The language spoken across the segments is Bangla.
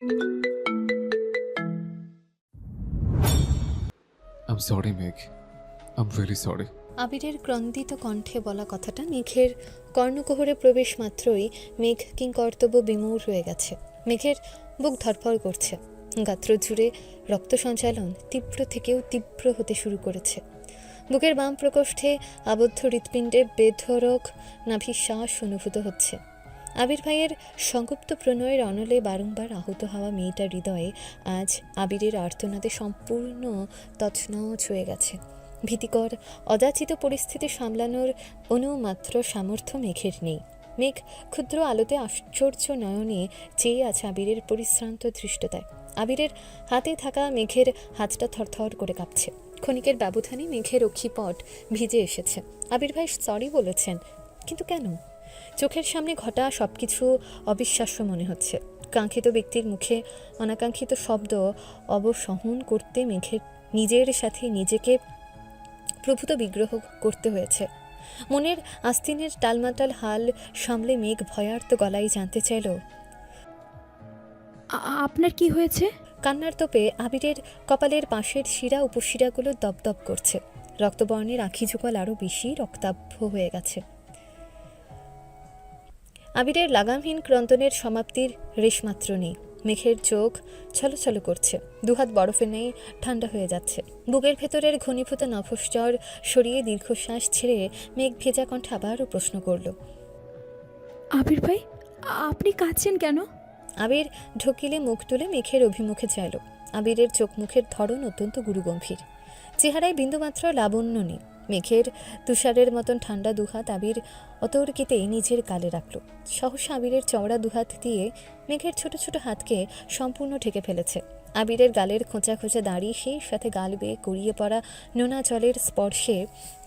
I'm sorry, Meg. I'm really sorry. আবিরের ক্রন্দিত কণ্ঠে বলা কথাটা মেঘের কর্ণকুহরে প্রবেশ মাত্রই মেঘ কিংকর্তব্য বিমূঢ় হয়ে গেছে। মেঘের বুক ধড়ফড় করছে, গাত্র জুড়ে রক্ত সঞ্চালন তীব্র থেকেও তীব্র হতে শুরু করেছে। বুকের বাম প্রকোষ্ঠে আবদ্ধ হৃৎপিণ্ডে বেধড়ক নাভিশ্বাস অনুভূত হচ্ছে। আবির ভাইয়ের সংগুপ্ত প্রণয়ের অনলে বারংবার আহত হওয়া মেয়েটার হৃদয়ে আজ আবিরের আর্তনাদে সম্পূর্ণ তছনছ হয়ে গেছে। ভীতিকর অযাচিত পরিস্থিতি সামলানোর অনুমাত্র সামর্থ্য মেঘের নেই। মেঘ ক্ষুদ্র আলোতে আশ্চর্য নয়নে চেয়ে আছে আবিরের পরিশ্রান্ত ধৃষ্টতায়। আবিরের হাতে থাকা মেঘের হাতটা থরথর করে কাঁপছে। ক্ষণিকের ব্যবধানে মেঘের অক্ষিপট ভিজে এসেছে। আবির ভাই সরি বলেছেন, কিন্তু কেন? চোখের সামনে ঘটা সবকিছু অবিশ্বাস্য মনে হচ্ছে। কাঙ্ক্ষিত ব্যক্তির মুখে অনাকাঙ্ক্ষিত শব্দ অবসহন করতে মেঘের নিজের সাথে নিজেকে প্রভূত বিগ্রহ করতে হয়েছে। মনের আস্তিনের টালমাটাল হাল সামলে মেঘ ভয়ার্ত গলায় জানতে চাইল, আপনার কি হয়েছে? কান্নার তোপে আবিরের কপালের পাশের শিরা উপশিরাগুলো দপদপ করছে। রক্তবর্ণের আঁখি যুগল আরও বেশি রক্তাভ হয়ে গেছে। আবিরের লাগামহীন ক্রন্দনের সমাপ্তির রেশমাত্র নেই। মেঘের চোখ ছলছল করছে, দুহাত বরফে নেই ঠান্ডা হয়ে যাচ্ছে। বুকের ভেতরের ঘনীভূত নভশ্চর সরিয়ে দীর্ঘশ্বাস ছেড়ে মেঘ ভেজা কণ্ঠে আবারও প্রশ্ন করল, আবির ভাই, আপনি কাঁদছেন কেন? আবির ঢকিলে মুখ তুলে মেঘের অভিমুখে চাইল। আবিরের চোখ মুখের ধরন অত্যন্ত গুরুগম্ভীর, চেহারায় বিন্দুমাত্র লাবণ্য নেই। মেঘের তুষারের মতন ঠান্ডা দুহাত আবির অতর্কিতে নিজের গালে রাখল। সহসা আবিরের চওড়া দুহাত দিয়ে মেঘের ছোট ছোট হাতকে সম্পূর্ণ ঢেকে ফেলেছে। আবিরের গালের খোঁচা খোঁচা দাড়ি, সেই সাথে গাল বেয়ে গড়িয়ে পড়া নোনা জলের স্পর্শে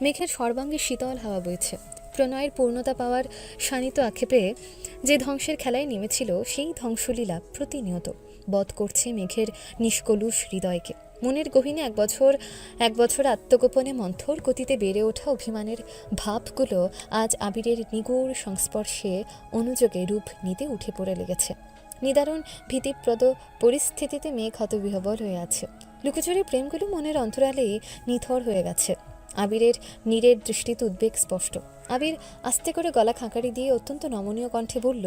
মেঘের সর্বাঙ্গে শীতল হাওয়া বইছে। প্রণয়ের পূর্ণতা পাওয়ার শানিত আক্ষেপে যে ধ্বংসের খেলায় নেমেছিল, সেই ধ্বংসলীলা প্রতিনিয়ত বধ করছে মেঘের নিষ্কলুষ হৃদয়কে। মনের গহীনে এক বছর আত্মগোপনে মন্থর গতিতে বেড়ে ওঠা অভিমানের ভাবগুলো আজ আবিরের নিগুড় সংস্পর্শে অনুযোগে রূপ নিতে উঠে পড়ে লেগেছে। নিদারুণ ভীতিপ্রদ পরিস্থিতিতে মেঘ হতবিহ্বল হয়ে আছে। লুকোচুরি প্রেমগুলো মনের অন্তরালেই নিথর হয়ে গেছে। আবিরের নীরের দৃষ্টিতে উদ্বেগ স্পষ্ট। আবির আস্তে করে গলা খাঁকারি দিয়ে অত্যন্ত নমনীয় কণ্ঠে বলল,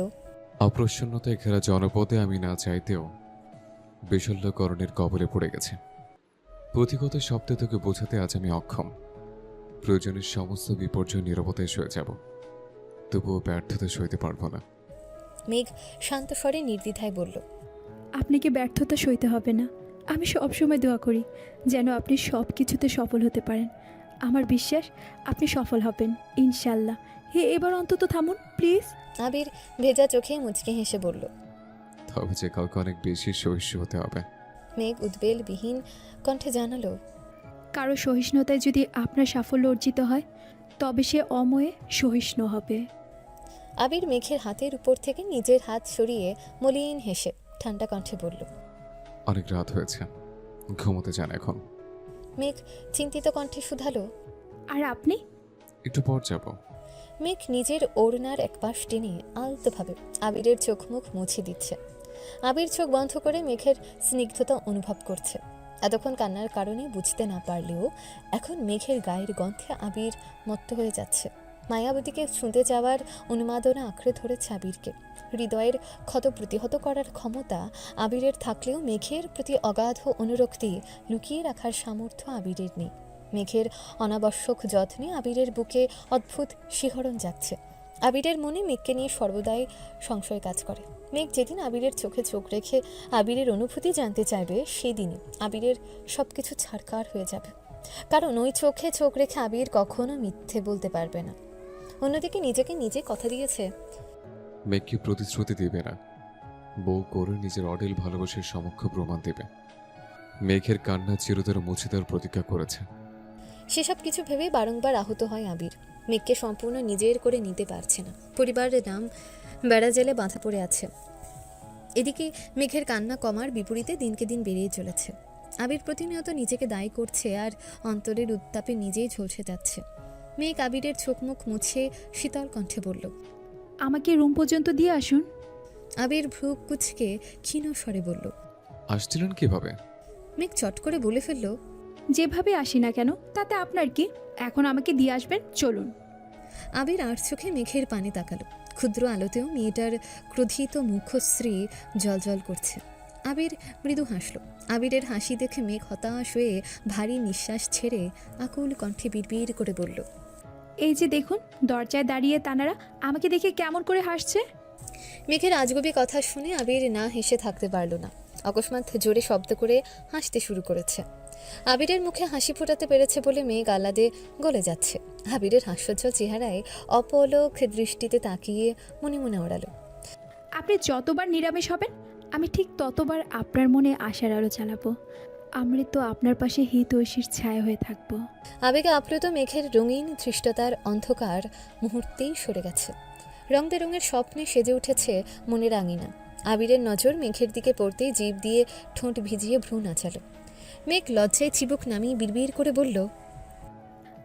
অপ্রসন্নতায় ঘেরা জনপদে আমি না চাইতেও বিশল্যকরণের কবলে পড়ে গেছে। পুঁথিগত শব্দে তোকে বোঝাতে আজ আমি অক্ষম। প্রয়োজনের সমস্ত বিপর্যয় নীরবতায় সয়ে যাব, তবুও ব্যর্থতা সইতে পারবো না। মেঘ শান্ত স্বরে নির্দ্বিধায় বলল, আপনাকে ব্যর্থতা সইতে হবে না। আমি সবসময় দোয়া করি যেন আপনি সব কিছুতে সফল হতে পারেন। আমার বিশ্বাস আপনি সফল হবেন ইনশাল্লাহ। এবার অন্তত থামুন প্লিজ। আবির ভেজা চোখে মুচকি হেসে বলল। তবে যে কাউকে অনেক বেশি সহিষ্ণু হতে হবে। মেঘ উদ্বেগবিহীন কণ্ঠে জানালো, কারো সহিষ্ণুতায় যদি আপনার সাফল্য অর্জিত হয়, তবে সে অময়ে সহিষ্ণু হবে। আবির মেঘের হাতের উপর থেকে নিজের হাত সরিয়ে মলিন হেসে ঠান্ডা কণ্ঠে বলল, অনেক রাত হয়েছে, ঘুমোতে যান এখন। মেঘ চিন্তিত কণ্ঠে শুধালো, আর আপনি? একটু পর যাব। মেঘ নিজের ওড়নার এক পাশ টেনে আলতোভাবে আবিরের চোখ মুখ মুছে দিচ্ছে। আবির চোখ বন্ধ করে মেঘের স্নিগ্ধতা অনুভব করছে। এতক্ষণ কান্নার কারণে বুঝতে না পারলেও এখন মেঘের গায়ের গন্ধে আবির মত্ত হয়ে যাচ্ছে। মায়াবতীকে ছুঁতে যাওয়ার উন্মাদনা আঁকড়ে ধরেছে আবিরকে। হৃদয়ের ক্ষত প্রতিহত করার ক্ষমতা আবিরের থাকলেও মেঘের প্রতি অগাধ অনুরক্তি লুকিয়ে রাখার সামর্থ্য আবিরের নেই। মেঘের অনাবশ্যক যত্নে আবিরের বুকে অদ্ভুত শিহরণ যাচ্ছে। আবিরের মনে মেঘকে নিয়ে সর্বদাই সংশয় কাজ করে। মেঘ যেদিন আবিরের চোখে চোখ রেখে আবিরের অনুভূতি জানতে চাইবে, সেদিনই আবিরের সব কিছু ছাড়কার হয়ে যাবে। কারণ ওই চোখে চোখ রেখে আবির কখনো মিথ্যে বলতে পারবে না। অন্যদিকে নিজেকে নিজে কথা দিয়েছে, মেঘকে প্রতিশ্রুতি দেবে না, বউ করে নিজের অডেল ভালোবাসার সমক্ষ প্রমাণ দেবে। মেঘের কান্না চিরতর মুছে দেওয়ার প্রতিজ্ঞা করেছে। সেসব কিছু ভেবে বারংবার আহত হয় আবির। মেঘকে সম্পূর্ণ নিজের করে নিতে পারছে না। পরিবারের নাম বেড়া জেলে বাঁধা পড়ে আছে। এদিকে মেঘের কান্না কমার বিপরীতে দিনকে দিন বেড়েই চলেছে। আবির প্রতিনিয়ত নিজেকে দায়ী করছে আর অন্তরের উত্তাপে নিজেই ঝলসে যাচ্ছে। মেঘ আবিরের চোখ মুখ মুছে শীতল কণ্ঠে বলল, আমাকে রুম পর্যন্ত দিয়ে আসুন। আবির ভ্রু কুচকে ক্ষীণ স্বরে বলল। আসছিলেন কিভাবে? মেঘ চট করে বলে ফেলল। যেভাবে আসি না কেন তাতে আপনার কি? এখন আমাকে দিয়ে আসবেন, চলুন। আবির আর চোখে মেঘের পানে তাকালো। ক্ষুদ্র আলোতেও মেয়েটার ক্রোধিত মুখশ্রী জলজল করছে। আবির মৃদু হাসল। আবিরের হাসি দেখে মেঘ হতাশ হয়ে ভারী নিঃশ্বাস ছেড়ে আকুল কণ্ঠে বিড়বিড় করে বলল। এই যে দেখুন, দরজায় দাঁড়িয়ে তানারা আমাকে দেখে কেমন করে হাসছে। মেঘের আজগুবি কথা শুনে আবির না হেসে থাকতে পারল না। অকস্মাৎ জোরে শব্দ করে হাসতে শুরু করেছে। আবিরের মুখে হাসি ফোটাতে পেরেছে বলে মেঘ আহ্লাদে গলে যাচ্ছে। আবিরের হাস্যোজ্জ্বল চেহারায় অপলক দৃষ্টিতে তাকিয়ে মনে মনে ওড়ালো। আপনি যতবার নিরামিষ হবেন আমি ঠিক ততবার আপনার মনে আশার আলো চালাবো। আমরা তো আপনার পাশে হিত ঐশীর ছায়া হয়ে থাকবো। আবেগে আপ্লুত মেঘের রঙিন ধৃষ্টতার অন্ধকার মুহূর্তেই সরে গেছে। রং বেরঙের স্বপ্নে সেজে উঠেছে মনের আঙিনা। আবিরের নজর মেঘের দিকে পড়তেই জিভ দিয়ে ঠোঁট ভিজিয়ে ভ্রু নাচালো। মেঘ লজ্জায় চিবুক নামিয়ে বিড়বিড় করে বলল।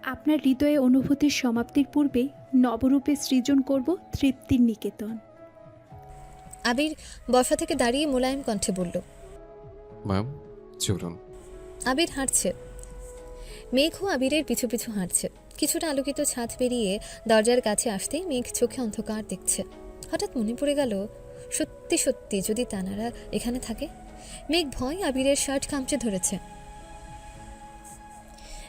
আপনার হৃদয়ে অনুভূতির সমাপ্তির পূর্বেই নবরূপে সৃজন করব তৃপ্তির নিকেতন। আবির বসা থেকে দাঁড়িয়ে মোলায়েম কণ্ঠে বলল। ম্যাম, চলুন। আবির হাঁটছে। মেঘও আবিরের পিছু পিছু হাঁটছে। কিছুটা আলোকিত ছাদ পেরিয়ে দরজার কাছে আসতেই মেঘ চোখে অন্ধকার দেখছে। হঠাৎ মনে পড়ে গেল, সত্যি সত্যি যদি তানারা এখানে থাকে। মেঘ ভয় আবিরের শার্ট খামচে ধরেছে।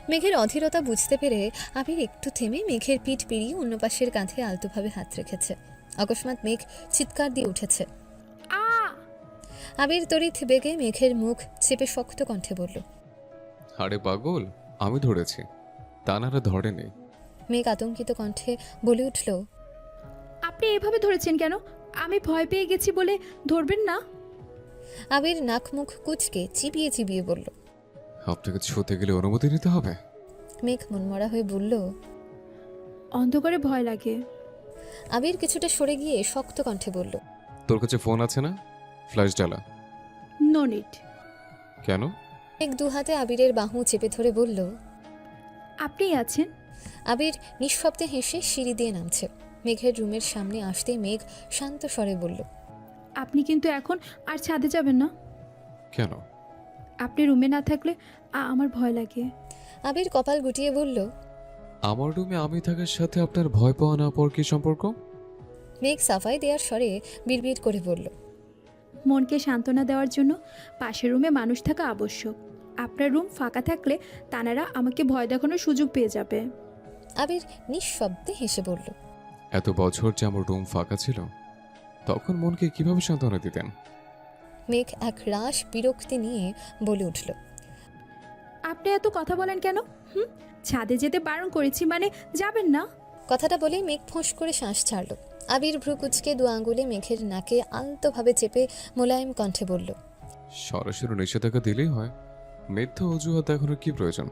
মেঘের অধীরতা বুঝতে পেরে আবির একটু থেমে মেঘের পিঠ পেরিয়ে অন্য পাশের কাঁধে আলতোভাবে হাত রেখেছে। অকস্মাৎ মেঘ চিৎকার দিয়ে উঠেছে। আ আবির তড়িৎ বেগে মেঘের মুখ চেপে শক্ত কণ্ঠে বলল। আরে পাগল, আমি ধরেছি, তানারা ধরেনি। মেঘ আতঙ্কিত কণ্ঠে বলে উঠল। আপনি এভাবে ধরেছেন কেন? আমি ভয় পেয়ে গেছি বলে ধরবেন না? আবির নাক মুখ কুচকে চিবিয়ে চিবিয়ে বলল। আপনাকে ছুতে গেলে অনুমতি নিতে হবে? মেঘ মনমরা হয়ে বলল। অন্ধকারে ভয় লাগে। আবির কিছুটা সরে গিয়ে শক্ত কণ্ঠে বলল। তোর কাছে ফোন আছে না? ফ্ল্যাশ জ্বালা। No need. কেন? মেঘ দু হাতে আবিরের বাহু চেপে ধরে বলল। আপনিই আছেন। আবির নিঃশব্দে হেসে সিঁড়ি দিয়ে নামছে। মেঘের রুমের সামনে আসতেই মেঘ শান্ত স্বরে বলল। আপনি কিন্তু এখন আর ছাদে যাবেন না। কেন? আপনি রুমে না থাকলে আমার ভয় লাগে। আবির কপাল গুটিয়ে বলল। আমার রুমে আমি থাকার সাথে আপনার ভয় পাওয়া না পাওয়ার কি সম্পর্ক? মেঘ সাফাই দেওয়ার স্বরে বিড়বিড় করে বলল। মনকে সান্ত্বনা দেওয়ার জন্য পাশের রুমে মানুষ থাকা আবশ্যক। আপনার রুম ফাঁকা থাকলে তানারা আমাকে ভয় দেখানোর সুযোগ পেয়ে যাবে। আবির নিঃশব্দে হেসে বলল। এত বছর যে আমার রুম ফাঁকা ছিল, তখন মনকে কিভাবে সান্ত্বনা দিতেন? মেঘ এক রাশ বিরক্তি নিয়ে বলে উঠল। আপনি এত কথা বলেন কেন? ছাদে যেতে বারণ করেছি মানে যাবেন না? কথাটা বলেই মেঘ ফোঁস করে শ্বাস ছাড়ল। আবির ভ্রু কুচকে দু আঙ্গুলে মেঘের নাকে আলতোভাবে চেপে মোলায়েম কণ্ঠে বলল। সরাসরি নিষেধাজ্ঞা দিলেই হয়, মিথ্যা অজুহাত দেখানোর কি প্রয়োজন?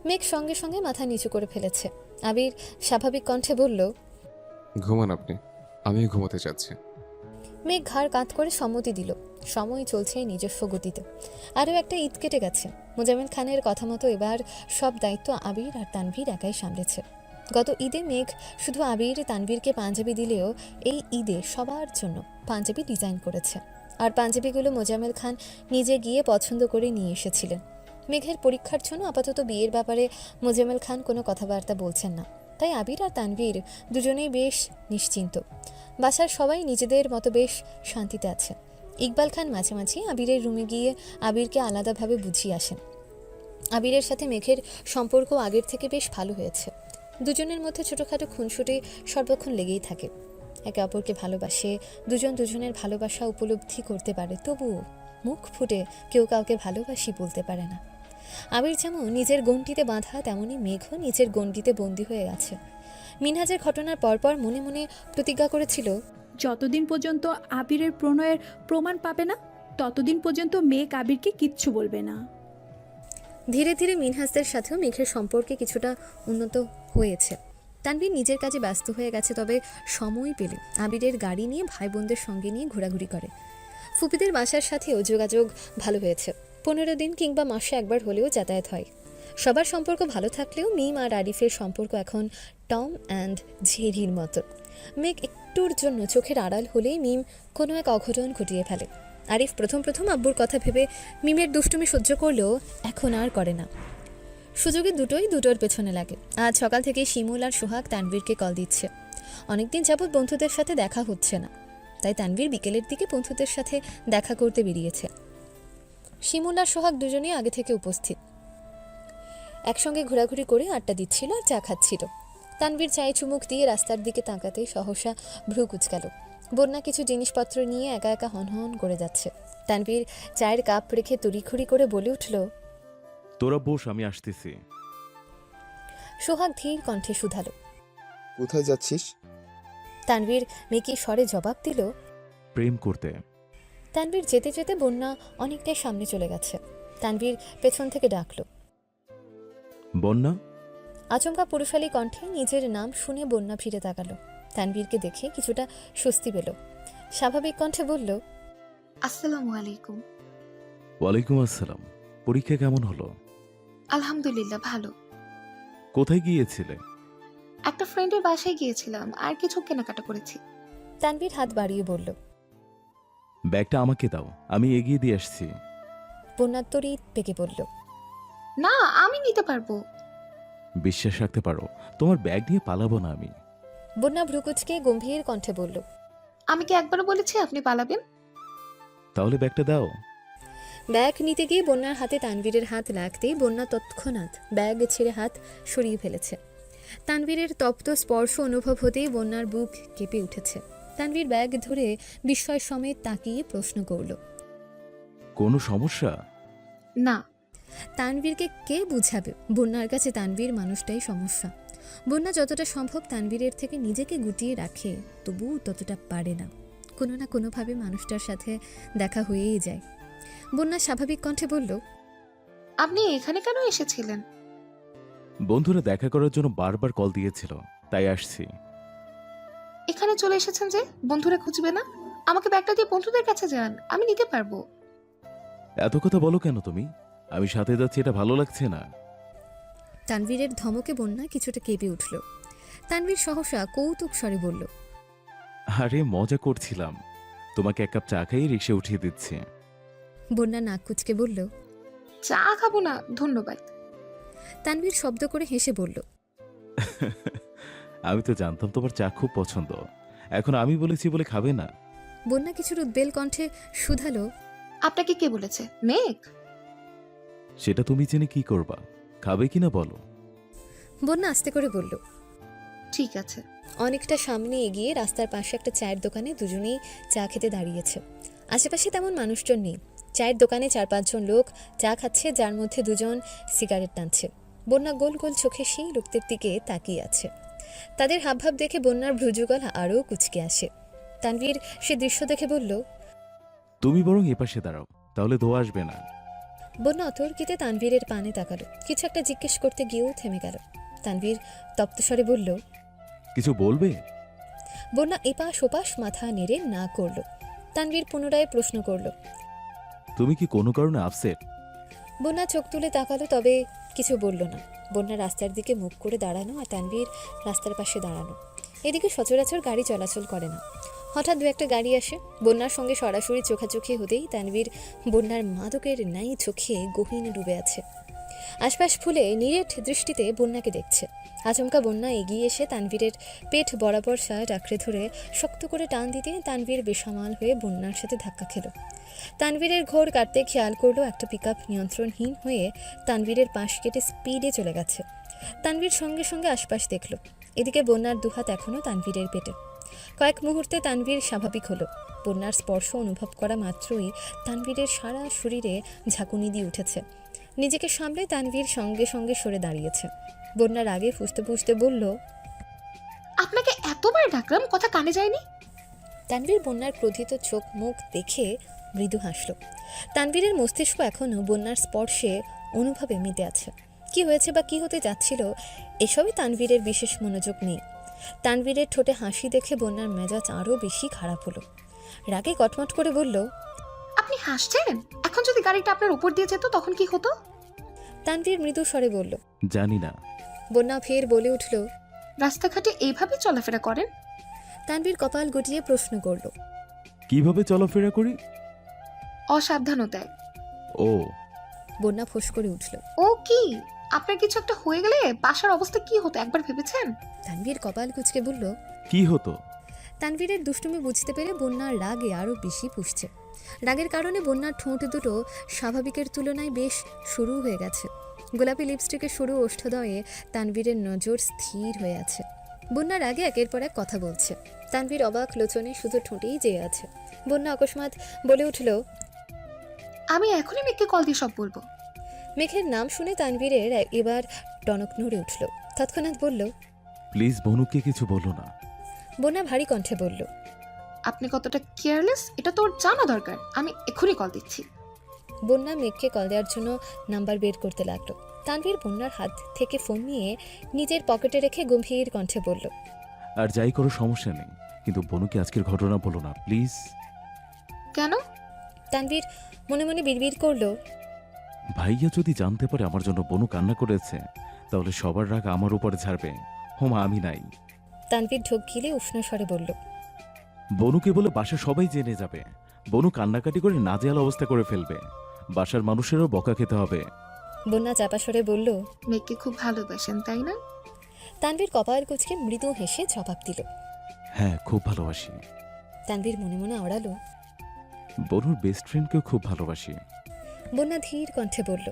মেঘ সঙ্গে সঙ্গে মাথা নিচু করে ফেলেছে। আবির স্বাভাবিক কণ্ঠে বলল। ঘুমান আপনি, আমিও ঘুমোতে চাচ্ছি। মেঘ ঘাড় কাত করে সম্মতি দিল। সময় চলছে নিজস্ব গতিতে। আরও একটা ঈদ কেটে গেছে। মোজাম্মেল খানের কথা মতো এবার সব দায়িত্ব আবির আর তানভীর একাই সামলেছে। গত ঈদে মেঘ শুধু আবির তানভীরকে পাঞ্জাবি দিলেও এই ঈদে সবার জন্য পাঞ্জাবি ডিজাইন করেছে। আর পাঞ্জাবিগুলো মোজাম্মেল খান নিজে গিয়ে পছন্দ করে নিয়ে এসেছিলেন। মেঘের পরীক্ষার জন্য আপাতত বিয়ের ব্যাপারে মোজাম্মেল খান কোনো কথাবার্তা বলছেন না। তাই আবির আর তানভীর দুজনেই বেশ নিশ্চিন্ত। বাসার সবাই নিজেদের মতো বেশ শান্তিতে আছে। ইকবাল খান মাঝে মাঝে আবিরের রুমে গিয়ে আবিরকে আলাদাভাবে বুঝিয়ে আসেন। আবিরের সাথে মেঘের সম্পর্ক আগের থেকে বেশ ভালো হয়েছে। দুজনের মধ্যে ছোটোখাটো খুনসুটি সর্বক্ষণ লেগেই থাকে। একে অপরকে ভালোবাসে, দুজন দুজনের ভালোবাসা উপলব্ধি করতে পারে, তবুও মুখ ফুটে কেউ কাউকে ভালোবাসি বলতে পারে না। আবির যেমন নিজের গণ্ডিতে বাঁধা, তেমনি মেঘও নিজের গণ্ডিতে বন্দী হয়ে আছে। মিনহাজের ঘটনার পরপর মনে মনে প্রতিজ্ঞা করেছিল, যতদিন পর্যন্ত আবিরের প্রণয়ের প্রমাণ পাবে না ততদিন পর্যন্ত মেঘ আবিরকে কিচ্ছু বলবে না। ধীরে ধীরে মিনহাজদের সাথেও মেঘের সম্পর্কে কিছুটা উন্নত হয়েছে। তানভীর নিজের কাজে ব্যস্ত হয়ে গেছে, তবে সময় পেলে আবিরের গাড়ি নিয়ে ভাই বোনদের সঙ্গে নিয়ে ঘোরাঘুরি করে। ফুপিদের বাসার সাথেও যোগাযোগ ভালো হয়েছে। 15 দিন কিংবা মাসে একবার হলেও যাতায়াত হয়। সবার সম্পর্ক ভালো থাকলেও মিম আর আরিফের সম্পর্ক এখন টম অ্যান্ড জেরির মতো। মেঘ একটুর জন্য চোখের আড়াল হলেই মিম কোনো এক অঘটন ঘটিয়ে ফেলে। আরিফ প্রথম প্রথম আব্বুর কথা ভেবে মিমের দুষ্টুমি সহ্য করলেও এখন আর করে না। সুযোগে দুটোর পেছনে লাগে। আজ সকাল থেকে শিমুল আর সোহাগ তানভীরকে কল দিচ্ছে। অনেকদিন যাবৎ বন্ধুদের সাথে দেখা হচ্ছে না, তাই তানভীর বিকেলের দিকে বন্ধুদের সাথে দেখা করতে বেরিয়েছে। শিমুল আর সোহাগ দুজনেই আগে থেকে উপস্থিত, একসঙ্গে ঘোরাঘুরি করে আড্ডা দিচ্ছিল আর চা খাচ্ছিল। তানভীর চায়ে চুমুক দিয়ে রাস্তার দিকে তাকাতেই সহসা ভ্রু কুঁচকাল। বন্যা কিছু জিনিসপত্র নিয়ে একা একা হনহন করে যাচ্ছে। তানভীর চায়ের কাপ রেখে তড়িঘড়ি করে বলে উঠল, তোরা বস, আমি আসতেছি। সোহাগ ধীর কণ্ঠে শুধালো, কোথায় যাচ্ছিস? তানভীর মেকি স্বরে জবাব দিল, প্রেম করতে। তানভীর যেতে যেতে বন্যা অনেকটাই সামনে চলে গেছে। তানভীর পেছন থেকে ডাকল। বন্যা। আচমকা পুরুষালী কণ্ঠে নিজের নাম শুনে বন্যা ফিরে তাকালো। তানভীরকে দেখে কিছুটা স্বস্তি পেল। স্বাভাবিক কণ্ঠে বলল, আসসালামু আলাইকুম। ওয়ালাইকুম আসসালাম। পরীক্ষা কেমন হলো? আলহামদুলিল্লাহ ভালো। কোথায় গিয়েছিলে? একটা ফ্রেন্ডের বাসায় গিয়েছিলাম, আর কিছু কেনাকাটা করেছি। তানভীর হাত বাড়িয়ে বলল। ব্যাগটা আমাকে দাও, আমি এগিয়ে দিয়ে আসছি। বন্যার তড়িৎ পেকে বলল, না, আমি নিতে পারবো। বিশ্বাস রাখতে পারো, তোমার ব্যাগ নিয়ে পালাবো না আমি। বন্যা ভ্রুকুচকে গম্ভীর কণ্ঠে বলল, আমি কি একবারও বলেছি আপনি পালাবেন? তাহলে ব্যাগটা দাও। ব্যাগ নিতে গিয়ে বন্যার হাতে তানভীরের হাত লাগতেই বন্যা তৎক্ষণাৎ ব্যাগ ছেড়ে হাত সরিয়ে ফেলেছে। তানভীরের তপ্ত স্পর্শ অনুভব হতেই বন্যার বুক কেঁপে উঠেছে। তানভীর ব্যাগ ধরে বিস্ময় সমেত তাকিয়ে প্রশ্ন করল, কোনো সমস্যা? না। তানভীরকে কে বুঝাবে? বন্যার কাছে তানভীর মানুষটাই সমস্যা। বন্যা যতটা সম্ভব তানভীরের থেকে নিজেকে গুটিয়ে রাখে, তবুও ততটা পারে না। কোনো না কোনোভাবে মানুষটার সাথে দেখা হয়েই যায়। বন্যা স্বাভাবিক কণ্ঠে বলল, আপনি এখানে কেন এসেছিলেন? বন্ধুরা দেখা করার জন্য বারবার কল দিয়েছিল, তাই আসছি। এখানে চলে এসেছেন যে বন্ধুরা খুঁজবে না? আমাকে ব্যাগটা দিয়ে বন্ধুদের কাছে যান, আমি নিতে পারবো। এত কথা বলো কেন তুমি? আমি সাথে যাচ্ছি, এটা ভালো লাগছে না। তানভীরের ধমকে বন্যা কিছুটা কেঁপে উঠল। তানভীর সহসা কৌতুক স্বরে বলল, আরে মজা করছিলাম, তোমাকে এক কাপ চা খাইয়ে রিক্সা উঠিয়ে দিচ্ছি। বন্যা নাক কুচকে বলল, চা খাবো না ধন্যবাদ। তানভীর শব্দ করে হেসে বলল, আমি তো জানতাম তোমার চা খুব পছন্দ, এখন আমি বলেছি বলে খাবে না? বন্যা কিছুর উদ্বেল কণ্ঠে শুধালো, আপনাকে কে বলেছে? মেঘ? সেটা তুমি জেনে কি করবা? খাবে কিনা বলো। বন্যা আস্তে করে বলল। ঠিক আছে। অনেকটা সামনে এগিয়ে রাস্তার পাশে একটা চায়ের দোকানে দুজনেই চা খেতে দাঁড়িয়েছে। আশেপাশে তেমন মানুষজন নেই। চায়ের দোকানে 4-5 জন লোক চা খাচ্ছে, যার মধ্যে 2 জন সিগারেট টানছে। বন্যা গোল গোল চোখে সেই লোকদের দিকে তাকিয়ে আছে। তাদের হাবভাব দেখে বন্যার ভ্রুযুগল আরও কুচকে আসে। তানভীর সে দৃশ্য দেখে বলল, তুমি বরং এপাশে দাঁড়াও, তাহলে ধোয়া আসবে না। বন্যা অতর্কিতে তানভীরের পানে তাকালো। কিছু একটা জিজ্ঞেস করতে গিয়েও থেমে গেল। তানভীর তপ্তস্বরে বলল, কিছু বলবে? বন্যা এপাশ ওপাশ মাথা নেড়ে না করল। তানভীর পুনরায় প্রশ্ন করল, তুমি কি কোনো কারণে আপসেট? বন্যা চোখ তুলে তাকালো, তবে কিছু বলল না। বন্যা রাস্তার দিকে মুখ করে দাঁড়ানো আর তানভীর রাস্তার পাশে দাঁড়ানো। এদিকে সচরাচর গাড়ি চলাচল করে না। হঠাৎ 2-1টা গাড়ি আসে। বন্যার সঙ্গে সরাসরি চোখাচোখি হতেই তানভীর বন্যার মাদকের ন্যায় চোখে গহীনে ডুবে আছে। আশপাশ ফুলে নিরেট দৃষ্টিতে বন্যাকে দেখছে। আচমকা বন্যা এগিয়ে এসে তানভীরের পেট বরাবর শার্ট আঁকড়ে ধরে শক্ত করে টান দিতে তানভীর বেসামাল হয়ে বন্যার সাথে ধাক্কা খেল। তানভীরের ঘোর কাটতে খেয়াল করলো একটা পিকআপ নিয়ন্ত্রণহীন হয়ে তানভীরের পাশ কেটে স্পিডে চলে গেছে। তানভীর সঙ্গে সঙ্গে আশপাশ দেখল। এদিকে বন্যার দুহাত এখনও তানভীরের পেটে। কয়েক মুহূর্তে তানভীর স্বাভাবিক হলো। বন্যার স্পর্শ অনুভব করা মাত্রই তানভীরের সারা শরীরে ঝাঁকুনি দিয়ে উঠেছে। নিজেকে সামলে তানভীর সঙ্গে সঙ্গে সরে দাঁড়িয়েছে। বন্যার আগে ফুঁসতে ফুঁসতে বলল, আপনাকে এতবার ডাকলাম, কথা কানে যায়নি? তানভীর বন্যার ক্রোধিত চোখ মুখ দেখে মৃদু হাসল। তানভীরের মস্তিষ্ক এখনও বন্যার স্পর্শে অনুভবে মেতে আছে। কি হয়েছে বা কি হতে যাচ্ছিল এসবই তানভীরের বিশেষ মনোযোগ নেই। তানভীরের ঠোঁটে হাসি দেখে বন্যার মেজাজ আরও বেশি খারাপ হলো। রাগে কটমট করে বলল, আপনি হাসছেন? এখন যদি গাড়িটা আপনার উপর দিয়ে যেত তখন কি হতো? তানভীর মৃদু স্বরে বলল। জানি না। বন্যা ফের বলে উঠল। রাস্তাঘাটে এইভাবে চলাফেরা করেন? তানভীর কপাল গুটিয়ে প্রশ্ন করল। কিভাবে চলাফেরা করি? অসাবধানতায়। ও, বন্যা ফোঁস করে উঠল। ও কি, আপনার কিছু একটা হয়ে গেলে বাসার অবস্থা কি হতো একবার ভেবেছেন? তানভীর কপাল কুঁচকে বলল। কি হতো? তানভীরের দুষ্টুমি বুঝতে পেরে বন্যার রাগে আরও বেশি পুষছে। রাগের কারণে বন্যার ঠোঁট দুটো স্বাভাবিকের তুলনায় বেশ সরু হয়ে গেছে। গোলাপি লিপস্টিকের সরু ওষ্ঠদয়ে তানভীরের নজর স্থির হয়ে আছে। বন্যার আগে একের পর এক কথা বলছে। তানভীর অবাক লোচনে শুধু ঠোঁটেই চেয়ে আছে। বন্যা অকস্মাৎ বলে উঠল। আমি এখনই মেঘকে কল দিয়ে সব বলবো। মেঘের নাম শুনে তানভীরের এবার টনক নড়ে উঠল। তৎক্ষণাৎ বলল। প্লিজ বনুকে কিছু বলো না। বন্যা ভারী কণ্ঠে বলল। আপনি কতটা কেয়ারলেস এটা তোর জানা দরকার। আমি এখনই কল দিচ্ছি। বন্যা মেঘকে কল দেওয়ার জন্য নাম্বার বের করতে লাগলো। তানভীর বন্যার হাত থেকে ফোন নিয়ে নিজের পকেটে রেখে গম্ভীর কণ্ঠে বলল। আর যাই করো সমস্যা নেই, কিন্তু বনুকে আজকের ঘটনা বলো না প্লিজ। কেন? তানভীর মনে মনে বিড়বিড় করলো। ভাইয়া যদি জানতে পারে আমার জন্য বনু কান্না করেছে, তাহলে সবার রাগ আমার উপরে ঝাড়বে। হোমা আমি নাই। তানভীর ঢোক গিলে উষ্ণ স্বরে বলল। বনুকে বলে বাসা সবাই জেনে যাবে। বনু কান্নাকাটি করে নাজেহাল অবস্থা করে ফেলবে। বাসার মানুষেরও বকা খেতে হবে। বন্যা চাপা স্বরে বলল। মেঘকে খুব ভালোবাসেন তাই না? তানভীর কপাল কুঁচকে মৃদু হেসে জবাব দিল। হ্যাঁ, খুব ভালোবাসি। তানভীর মনে মনে আওড়ালো। বনুর বেস্ট ফ্রেন্ডকেও খুব ভালোবাসি। বন্যা ধীর কণ্ঠে বলল।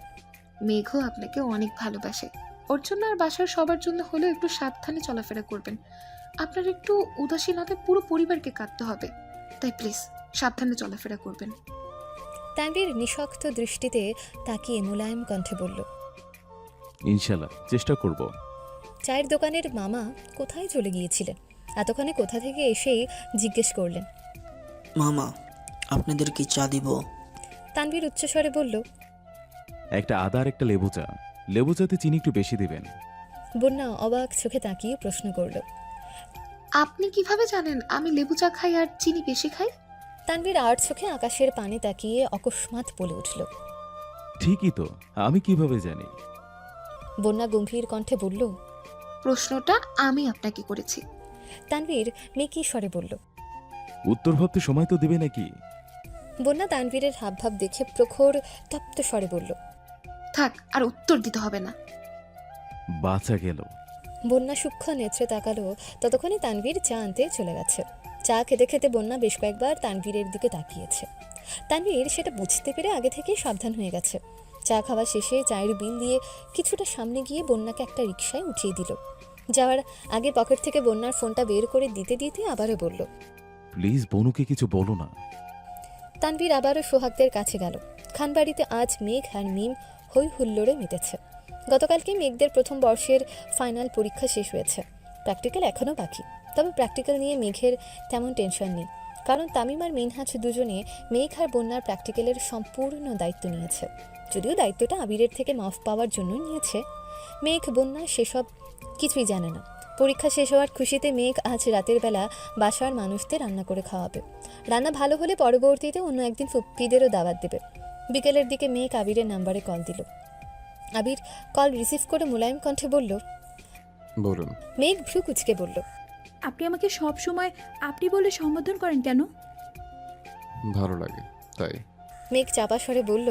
মেঘও আপনাকে অনেক ভালোবাসে। ওর জন্য আর বাসার সবার জন্য হলেও একটু সাবধানে চলাফেরা করবেন। আপনার একটু উদাসীনতায় পুরো পরিবারকে কাটতে হবে, তাই প্লিজ সাবধানে চলাফেরা করবেন। তানভীর নিঃশক্ত দৃষ্টিতে তাকিয়ে মোলায়েম কণ্ঠে বলল। ইনশাল্লাহ চেষ্টা করব। চায়ের দোকানের মামা কোথায় চলে গিয়েছিলেন? এতক্ষণে কোথা থেকে এসেই জিজ্ঞেস করলেন। মামা, আপনাদের কি চা দিব? তানভীর উচ্চস্বরে বলল। একটা আদা আর একটা লেবু চা। লেবু চাতে চিনি একটু বেশি দিবেন। বন্যা অবাক চোখে তাকিয়ে প্রশ্ন করল। আপনি কিভাবে জানেন আমি লেবু চা খাই আর চিনি বেশি খাই? তানভীর আর চোখে আকাশের পানে তাকিয়ে অকস্মাৎ বলে উঠল। ঠিকই তো, আমি কিভাবে জানি? বন্যা গম্ভীর কণ্ঠে বলল। প্রশ্নটা আমি আপনাকে করেছি। তানভীর মেকি স্বরে বলল। উত্তর ভাবতে সময় তো দেবে নাকি? বন্যা তানভীরের হাবভাব দেখে প্রখর তপ্ত স্বরে বলল। থাক, আর উত্তর দিতে হবে না। বাঁচা গেল। বন্যা সূক্ষ্ম নেত্রে তাকালো। ততক্ষণে তানভীর চা আনতে চলে গেছে। চা খেতে খেতে বন্যা বেশ কয়েকবার তানভীরের দিকে তাকিয়েছে। তানভীর সেটা বুঝতে পেরে আগে থেকেই সাবধান হয়ে গেছে। চা খাওয়া শেষে চায়ের বিল দিয়ে কিছুটা সামনে গিয়ে বন্যাকে একটা রিকশায় উঠিয়ে দিল। যাওয়ার আগে পকেট থেকে বন্যার ফোনটা বের করে দিতে দিতে আবারও বলল। প্লিজ বনুকে কিছু বলো না। তানভীর আবারও সোহাগদের কাছে গেল। খানবাড়িতে আজ মেঘ আর মিম হই হুল্লোড়ে মেতেছে। গতকালকে মেঘদের প্রথম বর্ষের ফাইনাল পরীক্ষা শেষ হয়েছে। প্র্যাকটিক্যাল এখনও বাকি। তবে প্র্যাকটিক্যাল নিয়ে মেঘের তেমন টেনশন নেই, কারণ তামিম আর মিনহাজ দুজনে মেঘ আর বন্যার প্র্যাকটিক্যালের সম্পূর্ণ দায়িত্ব নিয়েছে। যদিও দায়িত্বটা আবিরের থেকে মাফ পাওয়ার জন্য নিয়েছে। মেঘ বন্যা সেসব কিছুই জানে না। পরীক্ষা শেষ হওয়ার খুশিতে মেঘ আজ রাতের বেলা বাসার মানুষদের রান্না করে খাওয়াবে। রান্না ভালো হলে পরবর্তীতে অন্য একদিন ফুপ্পিদেরও দাওয়াত দেবে। বিকেলের দিকে মেঘ আবিরের নাম্বারে কল দিল। আবির কল রিসিভ করে মোলায়েম কণ্ঠে বলল। বলুন। মেঘ ভ্রু কুচকে বলল। আপনি আমাকে সব সময় আপনি বলে সম্বোধন করেন কেন? ভালো লাগে তাই। মেঘ চাপা স্বরে বলল।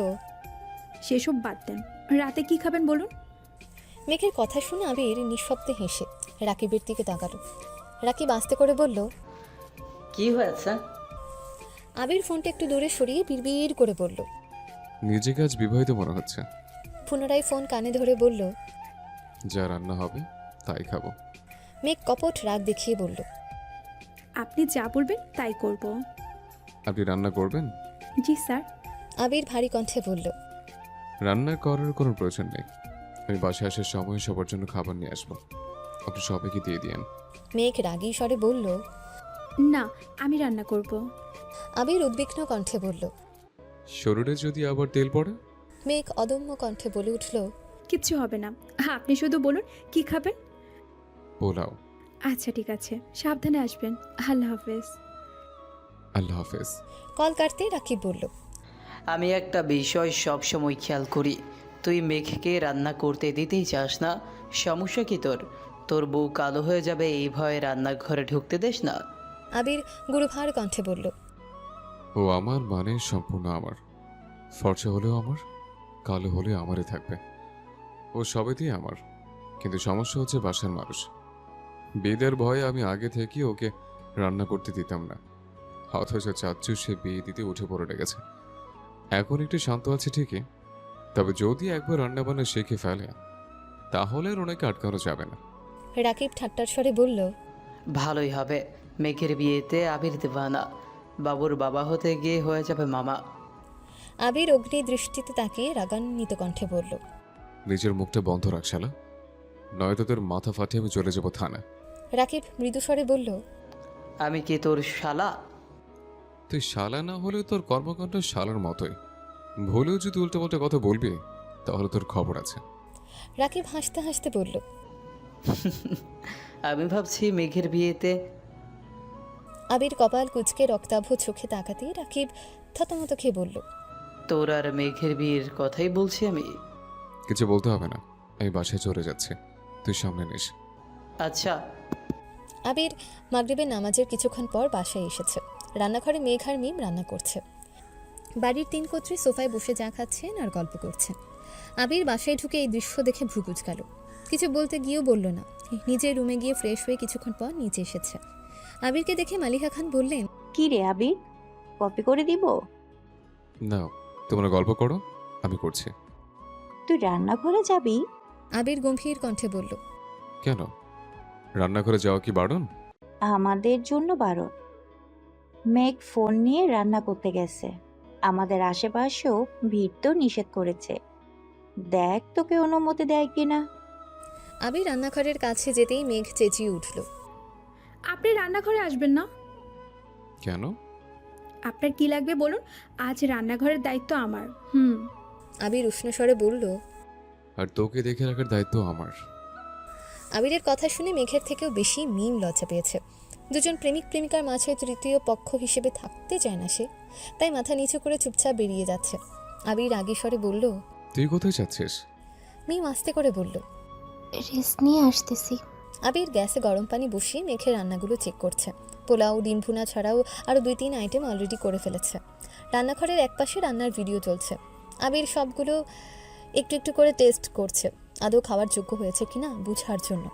সেসব বাদ দেন, রাতে কি খাবেন বলুন? মেঘের কথা শুনে আবির নিঃশব্দে হেসে রাকিবের দিকে তাকালো। রাকিব আস্তে করে বলল। কি হয়েছে? আবির ফোনটা একটু দূরে সরিয়ে বিড়বিড় করে বলল। নিজেকে আজ বিবাহিত মনে হচ্ছে। পুনরায় ফোন কানে ধরে বলল। যা রান্না হবে তাই খাবো। মেঘ কপট রাগ দেখিয়ে বলল। আপনি যা বলবেন তাই করব। আপনি রান্না করবেন? জি স্যার। আবির ভারী কণ্ঠে বলল। রান্না করার কোনো প্রয়োজন নেই। আমি বাসায় আসার সময় সবার জন্য খাবার নিয়ে আসবো, আপনি সবাইকে দিয়ে দিয়েন। মেঘ রাগী স্বরে বলল। না, আমি রান্না করব। আবির উদ্বিগ্ন কণ্ঠে বলল। শরীরে যদি আবার তেল পড়ে? মেঘ অদম্য কণ্ঠে বলে উঠল। কিচ্ছু হবে না, আপনি শুধু বলুন কি খাবেন। পোলাও। আচ্ছা ঠিক আছে, সাবধানে আসবেন। আল্লাহ হাফেজ। আল্লাহ হাফেজ। কল কাটতে রাকিব বলল। আমি একটা বিষয় সব সময় খেয়াল করি, তুই মেঘকে রান্না করতে দিতেই চাস না, সমস্যা কি তোর? তোর বউ কালো হয়ে যাবে এই ভয়ে রান্নাঘরে ঢুকতে দেস না। আবির গুরুভার কণ্ঠে বলল। ও আমার মানে সম্পূর্ণ আমার। ফর্সা হলেও আমার, কালো হলেও আমারই থাকবে। ও সবেতেই আমার। কিন্তু সমস্যা হচ্ছে বাসার মানুষ। বিয়ের ভয়ে আমি আগে থেকে ওকে রান্না করতে দিতাম না। অথচ চাচ্চু সে বিয়ে দিতে উঠে পড়ে লেগেছে। এখন একটু শান্ত আছে ঠিকই, তবে যদি একবার রান্না বান্না শিখে ফেলে তাহলে আর ওনাকে আটকানো যাবে না। রাকিব ঠাট্টার স্বরে বলল। ভালোই হবে, মেঘের বিয়েতে আবির দেবানা, বাবুর বাবা হতে গিয়ে হয়ে যাবে মামা। আবির অগ্নি দৃষ্টিতে তাকিয়ে রাগান্বিত কণ্ঠে বলল। নিজের মুখটা বন্ধ রাখ শালা, নয়তো তোর মাথা ফাটিয়ে আমি চলে যাব থানা। রাকিব মৃদু স্বরে বলল। আমি কি তোর শালা? তুই শালা না হলেও তোর কর্মকাণ্ড শালার মতোই। ভুলেও যদি উল্টোপাল্টা কথা বলবি তাহলে তোর খবর আছে। রাকিব হাসতে হাসতে বলল। আমি ভাবছি মেঘের বিয়েতে। আবির কপাল কুঁচকে রক্তাভ চোখে তাকাতেই রাকিব থতমত খেয়ে বলল। তোর আর মেঘের বিয়ের কথাই বলছি আমি। কিছু বলতে হবে না, আমি বাসায় চলে যাচ্ছি, তুই সামনে নিস। আচ্ছা। আবির মাগরিবের নামাজের কিছুক্ষণ পর বাসায় এসেছে। রান্নাঘরে মেঘ আর মিম রান্না করছে। বাড়ির 3 কর্ত্রী সোফায় বসে চা খাচ্ছেন আর গল্প করছেন। আবির বাসায় ঢুকে এই দৃশ্য দেখে ভ্রু কুঁচকাল। কিছু বলতে গিয়েও বলল না। নিজের রুমে গিয়ে ফ্রেশ হয়ে কিছুক্ষণ পর নিচে এসেছে। আবিরকে দেখে মালিহা খান বললেন। কি রে আবির, কপি করে দিব? না, তোমরা গল্প করো, আমি করছি। তুই রান্নাঘরে যাবি? আবির গম্ভীর কণ্ঠে বলল। কেন, রান্নাঘরে যাওয়া কি বারণ? আমাদের জন্য বারণ। মেঘ ফোন নিয়ে রান্না করতে গেছে। আমাদের আশেপাশেও ভিড় তো নিষেধ করেছে। দেখ তোকে অনুমতি দেয় কিনা। আবির রান্নাঘরের কাছে যেতেই মেঘ চেঁচিয়ে উঠল। আপনি রান্নাঘরে আসবেন না? কেন? আপনার কি লাগবে বলুন, আজ রান্নাঘরের দায়িত্ব আমার। আবির উষ্ণ স্বরে বলল। আর তোকে দেখে রাখার দায়িত্ব আমার। আবিরের কথা শুনে মেঘের থেকেও বেশি মিম লজ্জা পেয়েছে। দুজন প্রেমিক প্রেমিকার মাঝে তৃতীয় পক্ষ হিসেবে থাকতে চায় না সে, তাই মাথা নিচু করে চুপচাপ বেরিয়ে যাচ্ছে। আবির রাগী স্বরে বলল। তুই কোথায় যাচ্ছিস? মিম আস্তে করে বলল। রেস্ট নিয়ে আসতেছি। আবির গ্যাসে গরম পানি বসিয়ে মেঘের রান্নাগুলো চেক করছে। পোলাও, ডিম ভুনা ছাড়াও আরও 2-3 আইটেম অলরেডি করে ফেলেছে। রান্নাঘরের একপাশে রান্নার ভিডিও চলছে। আবির সবগুলো একটু একটু করে টেস্ট করছে, আদৌ খাওয়ার যোগ্য হয়েছে কিনা বুঝার জন্য।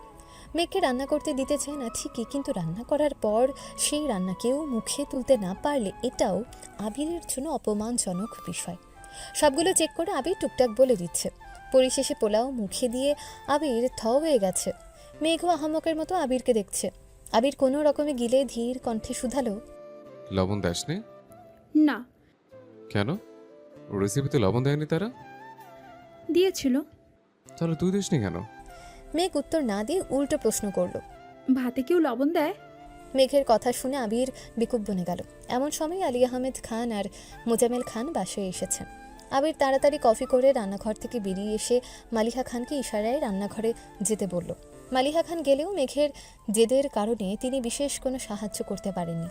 মেঘকে রান্না করতে দিতে চায় না ঠিকই, কিন্তু রান্না করার পর সেই রান্না কেউ মুখে তুলতে না পারলে এটাও আবিরের জন্য অপমানজনক বিষয়। সবগুলো চেক করে আবির টুকটাক বলে দিচ্ছে। পরিশেষে পোলাও মুখে দিয়ে আবির থ হয়ে গেছে। মেঘও আহামকের মতো আবিরকে দেখছে। আবির কোনো রকমে গিলে ধীর কণ্ঠে শুধালো। লবণ দাসনি? না। কেন, রেসিপিতে লবণ দেয়নি তারা? দিয়েছিল। তাহলে তুই দিসনি কেন? মেঘ উত্তর না দিয়ে উল্টো প্রশ্ন করলো। ভাতে কেউ লবণ দেয়? মেঘের কথা শুনে আবির বেকুব বনে গেল। এমন সময় আলী আহমেদ খান আর মোজামেল খান বাসায় এসেছেন। আবির তাড়াতাড়ি কফি করে রান্নাঘর থেকে বেরিয়ে এসে মালিহা খানকে ইশারায় রান্নাঘরে যেতে বলল। মালিহা খান গেলেও মেঘের জেদের কারণে তিনি বিশেষ কোনো সাহায্য করতে পারেননি।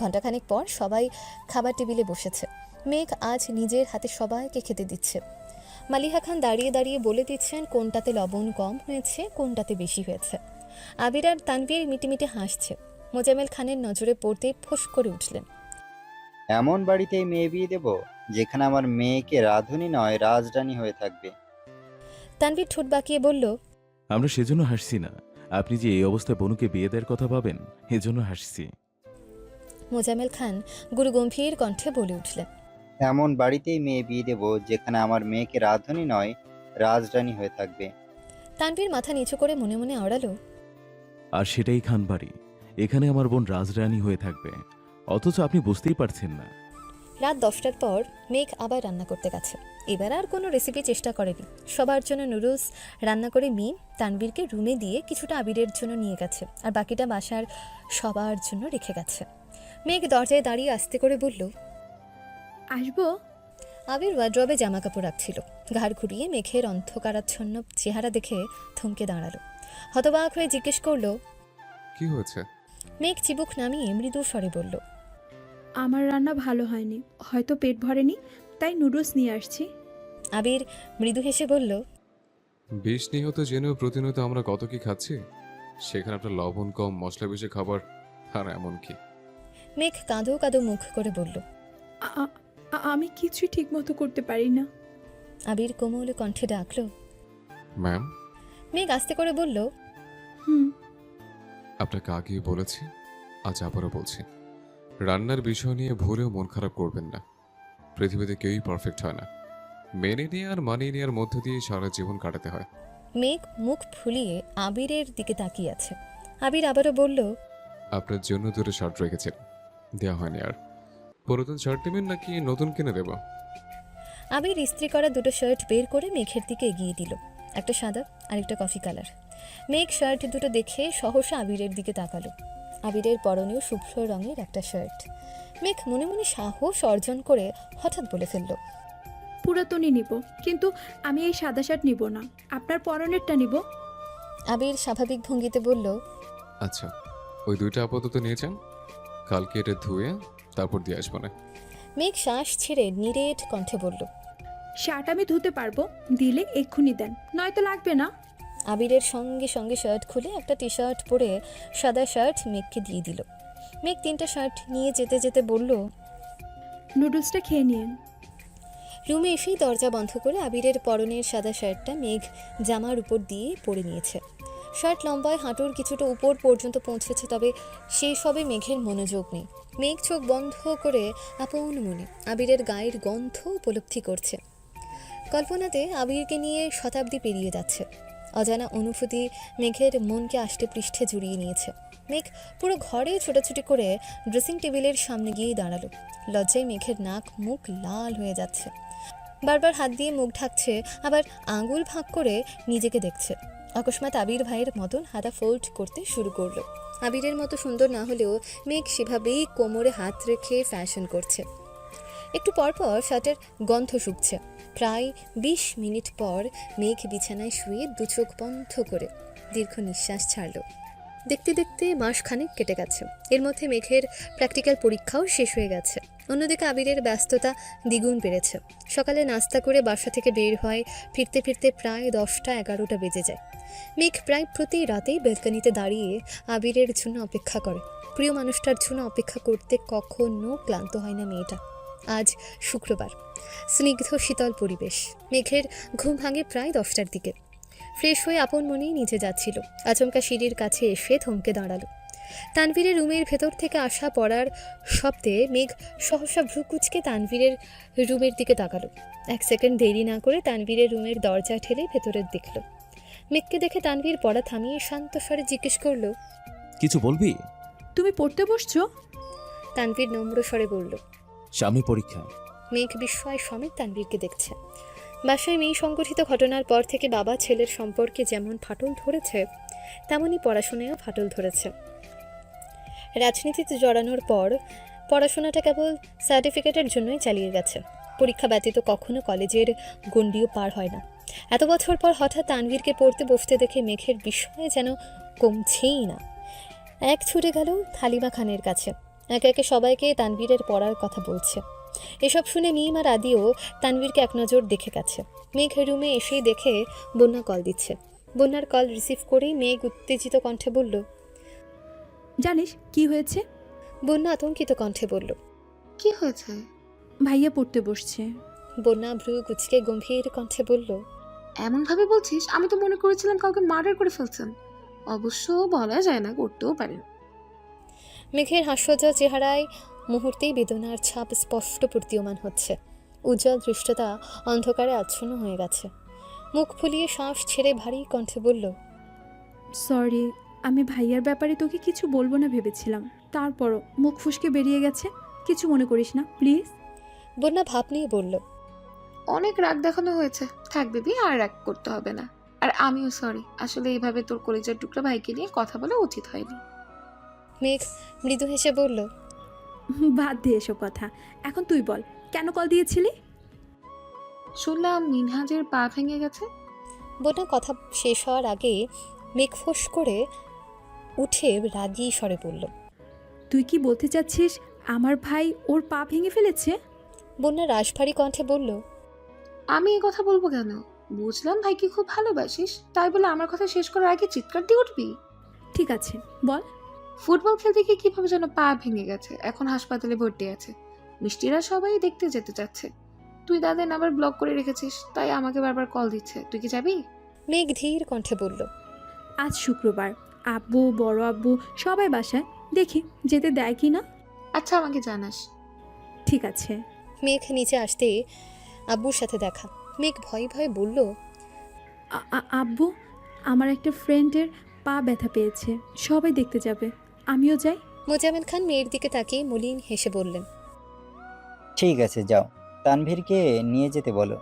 ঘণ্টাখানেক পর সবাই খাবার টেবিলে বসেছে। মেঘ আজ নিজের হাতে সবাইকে খেতে দিচ্ছে। মালিহা খান দাঁড়িয়ে দাঁড়িয়ে বলে দিচ্ছেন কোনটাতে লবণ কম হয়েছে, কোনটাতে বেশি হয়েছে। আবির আর তানভীর মিটিমিটি হাসছে। মোজামেল খানের নজরে পড়তে ফোঁস করে উঠলেন। এমন বাড়িতেই মেয়ে বিয়ে দেব যেখানে আমার মেয়েকে রাধুনী নয় রাজরানী হয়ে থাকবে। তানভীর ঠোঁট বাঁকিয়ে বলল। আমরা সেজন্য হাসছি না, আপনি যে এই অবস্থায় বনুকে বিয়ে দেওয়ার কথা ভাবেন এজন্য হাসছি। মোজামেল খান গুরু গম্ভীর কণ্ঠে বলে উঠলেন। এমন বাড়িতেই মেয়ে বিয়ে দেব যেখানে আমার মেয়েকে রাধুনী নয় রাজরানী হয়ে থাকবে। তানভীর মাথা নিচু করে মনে মনে আওড়ালো। আর সেটাই খানবাড়ি, এখানে আমার বোন রাজরানী হয়ে থাকবে, অথচ আপনি বুঝতেই পারছেন না। রাত 10টার পর মেঘ আবার রান্না করতে গেছে। এবার আর কোনো রেসিপি চেষ্টা করেনি। সবার জন্য নুডলস রান্না করে মিম তানভীরকে রুমে দিয়ে কিছুটা আবিরের জন্য নিয়ে গেছে, আর বাকিটা বাসার সবার জন্য রেখে গেছে। মেঘ দরজায় দাঁড়িয়ে আস্তে করে বলল। আসবো? আবির ওয়ার্ড্রবে জামা কাপড় রাখছিল। ঘাড় ঘুরিয়ে মেঘের অন্ধকারাচ্ছন্ন চেহারা দেখে থমকে দাঁড়ালো। হতবাক হয়ে জিজ্ঞেস করলো। কি হয়েছে? মেঘ চিবুক নামিয়ে মৃদু স্বরে বলল। আমার রান্না ভালো হয়নি, হয়তো পেট ভরেনি, তাই নুডলস নিয়ে আসছি। আবির মৃদু হেসে বলল, বিষ নিহত জেনেও প্রতিনিয়ত আমরা কত কি খাচ্ছি, সেখানে একটা লবণ কম মশলা বেশি খাবার, আর এমন কি। মেঘ কাঁদো কাঁদো মুখ করে বলল। আমি কিছুই ঠিক মতো করতে পারি না। আবির কোমল কণ্ঠে ডাকল। ম্যাম, মেঘ আস্তে করে বলল, হুম। আপনাকে আগেই বলেছি, আজ আবারও বলছি, রান্নার বিষয় নিয়ে ভুলেও মন খারাপ করবেন না। পৃথিবীতে কেউই পারফেক্ট হয় না। মেনে নিয়ে আর মানিয়ে নেওয়ার মধ্য দিয়ে সারা জীবন কাটাতে হয়। মেঘ মুখ ফুলিয়ে আবিরের দিকে তাকিয়ে আছে। আবির আবারও বলল, আপনার জন্য দুটো শার্ট রেখেছিলাম, দেওয়া হয়নি। আর পুরাতন শার্ট নেবেন নাকি নতুন কিনে দেব? আবির ইস্ত্রি করা দুটো শার্ট বের করে মেঘের দিকে এগিয়ে দিল, একটা সাদা আর একটা কফি কালার। মেঘ শার্ট দুটো দেখে সহসা আবিরের দিকে তাকালো। আবিরের পরনেও শুভ্র রঙের একটা শার্ট। মেঘ মনে মনে সাহস অর্জন করে হঠাৎ বলে ফেলল, পুরাতনই নিব, কিন্তু আমি এই সাদা শার্ট নিব না, আপনার পরনেরটা নিব। আবির স্বাভাবিক ভঙ্গিতে বলল, আচ্ছা, ওই দুইটা আপাতত নিয়ে যান, কালকে এটা ধুয়ে তারপর দিয়ে আসবো না। মেঘ শ্বাস ছেড়ে নিরেট কণ্ঠে বলল, শার্ট আমি ধুতে পারবো, দিলে এক্ষুনি দেন, নয়তো লাগবে না। আবিরের সঙ্গে সঙ্গে শার্ট খুলে একটা টি শার্ট পরে সাদা শার্ট মেঘকে দিয়ে দিল। মেঘ তিনটা শার্ট নিয়ে যেতে যেতে বলল, নুডলসটা খেয়ে নিন। রুমে এসেই দরজা বন্ধ করে আবিরের পরনের সাদা শার্টটা মেঘ জামার উপর দিয়ে পরে নিয়েছে। শার্ট লম্বায় হাঁটুর কিছুটা উপর পর্যন্ত পৌঁছেছে, তবে সেই সবে মেঘের মনোযোগ নেই। মেঘ চোখ বন্ধ করে আপন মনে আবিরের গায়ের গন্ধ উপলব্ধি করছে। কল্পনাতে আবিরকে নিয়ে শতাব্দী পেরিয়ে যাচ্ছে। অজানা অনুভূতি মেঘের মনকে আষ্টে পৃষ্ঠে জুড়িয়ে নিয়েছে। মেঘ পুরো ঘরে ছোটাছুটি করে ড্রেসিং টেবিলের সামনে গিয়েই দাঁড়ালো। লজ্জায় মেঘের নাক মুখ লাল হয়ে যাচ্ছে। বারবার হাত দিয়ে মুখ ঢাকছে, আবার আঙুল ভাগ করে নিজেকে দেখছে। অকস্মাৎ আবির ভাইয়ের মতন হাতা ফোল্ড করতে শুরু করলো। আবিরের মতো সুন্দর না হলেও মেঘ সেভাবেই কোমরে হাত রেখে ফ্যাশন করছে। একটু পরপর শার্টের গন্ধ শুকছে। প্রায় 20 মিনিট পর মেঘ বিছানায় শুয়ে দু চোখ বন্ধ করে দীর্ঘ নিঃশ্বাস ছাড়ল। দেখতে দেখতে মাসখানেক কেটে গেছে। এর মধ্যে মেঘের প্র্যাকটিক্যাল পরীক্ষাও শেষ হয়ে গেছে। অন্যদিকে আবিরের ব্যস্ততা দ্বিগুণ বেড়েছে। সকালে নাস্তা করে বাসা থেকে বের হয়, ফিরতে ফিরতে প্রায় 10টা-11টা বেজে যায়। মেঘ প্রায় প্রতি রাতেই ব্যালকনিতে দাঁড়িয়ে আবিরের জন্য অপেক্ষা করে। প্রিয় মানুষটার জন্য অপেক্ষা করতে কখনো ক্লান্ত হয় না মেয়েটা। আজ শুক্রবার, স্নিগ্ধ শীতল পরিবেশ। মেঘের ঘুম ভাঙে প্রায় 10টার দিকে। ফ্রেশ হয়ে আপন মনেই নিচে যাচ্ছিল। আচমকা সিঁড়ির কাছে এসে থমকে দাঁড়ালো। তানভীরের রুমের ভেতর থেকে আসা পড়ার শব্দে মেঘ সহসা ভ্রু কুঁচকে তানভীরের রুমের দিকে তাকালো। 1 সেকেন্ড দেরি না করে তানভীরের রুমের দরজা ঠেলে ভেতরে দেখল। মেঘকে দেখে তানভীর পড়া থামিয়ে শান্ত স্বরে জিজ্ঞেস করলো, কিছু বলবি? তুমি পড়তে বসছো? তানভীর নম্র স্বরে বলল। সামনে পরীক্ষা। মেঘ বিস্ময় সমেত তানভীরকে দেখছে। বাসায় মেয়ে সংগঠিত ঘটনার পর থেকে বাবা ছেলের সম্পর্কে যেমন ফাটল ধরেছে, তেমনই পড়াশোনায়ও ফাটল ধরেছে। রাজনীতিতে জড়ানোর পর পড়াশোনাটা কেবল সার্টিফিকেটের জন্যই চালিয়ে গেছে। পরীক্ষা ব্যতীত কখনো কলেজের গণ্ডিও পার হয় না। এত বছর পর হঠাৎ তানভীরকে পড়তে বসতে দেখে মেঘের বিস্ময় যেন কমছেই না। এক ছুটে গেল হালিমা খানের কাছে। একে একে সবাইকে তানভীরের পড়ার কথা বলছে। এসব শুনে মিম আর আদিও তানভীরকে এক নজর দেখে গেছে। মেঘ রুমে এসেই দেখে বন্যা কল দিচ্ছে। বন্যার কল রিসিভ করেই মেঘ উত্তেজিত কণ্ঠে বলল, জানিস কি হয়েছে? বন্যা আতঙ্কিত কণ্ঠে বলল, কি হয়েছে? ভাইয়া পড়তে বসছে। বন্যা ভ্রু কুচকে গম্ভীর কণ্ঠে বলল, এমনভাবে বলছিস, আমি তো মনে করেছিলাম কাউকে মার্ডার করে ফেলছেন। অবশ্য বলা যায় না, করতেও পারেন। মেঘের হাস্যজ্জ্বল চেহারায় মুহূর্তেই বেদনার ছাপ স্পষ্ট প্রতীয়মান হচ্ছে। উজ্জ্বল দৃষ্টতা অন্ধকারে আচ্ছন্ন হয়ে গেছে। মুখ ফুলিয়ে শ্বাস ছেড়ে ভারী কণ্ঠে বলল, সরি, আমি ভাইয়ার ব্যাপারে তোকে কিছু বলবো না ভেবেছিলাম, তারপরও মুখ ফুসকে বেরিয়ে গেছে। কিছু মনে করিস না প্লিজ। বন্যা ভাব নিয়ে বলল, অনেক রাগ দেখানো হয়েছে, থাক বেবি, আর রাগ করতে হবে না। আর আমিও সরি, আসলে এইভাবে তোর কলেজের টুকরা ভাইকে নিয়ে কথা বলা উচিত হয়নি। মেঘ মৃদু হেসে বলল, বাদ দিয়ে এসব কথা, এখন তুই বল কেন কল দিয়েছিলি? শুনলাম মিনহাজের পা ভেঙে গেছে। বন্যা কথা শেষ হওয়ার আগে মেঘ ফোঁস করে উঠে রাগী স্বরে বলল, তুই কি বলতে চাচ্ছিস আমার ভাই ওর পা ভেঙে ফেলেছে? বন্যা রাশভারী কণ্ঠে বলল, আমি এই কথা বলবো কেন? বুঝলাম ভাইকে খুব ভালোবাসিস, তাই বলে আমার কথা শেষ করার আগে চিৎকার দিয়ে উঠবি? ঠিক আছে, বল। ফুটবল খেলতে গিয়ে কিভাবে যেন পা ভেঙে গেছে, এখন হাসপাতালে ভর্তি আছে। মিষ্টিরা সবাই দেখতে যেতে চাচ্ছে। তুই দাদের নাম্বার ব্লক করে রেখেছিস, তাই আমাকে বারবার কল দিচ্ছে। তুই কি যাবি? মেঘ ধীর কণ্ঠে বলল। আজ শুক্রবার, আব্বু বড় আব্বু সবাই বাসায়, দেখি যেতে দেয় কি না। আচ্ছা, আমাকে জানাস। ঠিক আছে। মেঘ নিচে আসতে আব্বুর সাথে দেখা। মেঘ ভয়ে ভয়ে বলল, আব্বু, আমার একটা ফ্রেন্ডের পা ব্যথা পেয়েছে, সবাই দেখতে যাবে, আমিও যাই। মোজাম্মেল খান মেয়ের দিকে তাকিয়ে মলিন হেসে বললেন। ঠিক আছে, যাও। তানভীরকে নিয়ে যেতে বলো।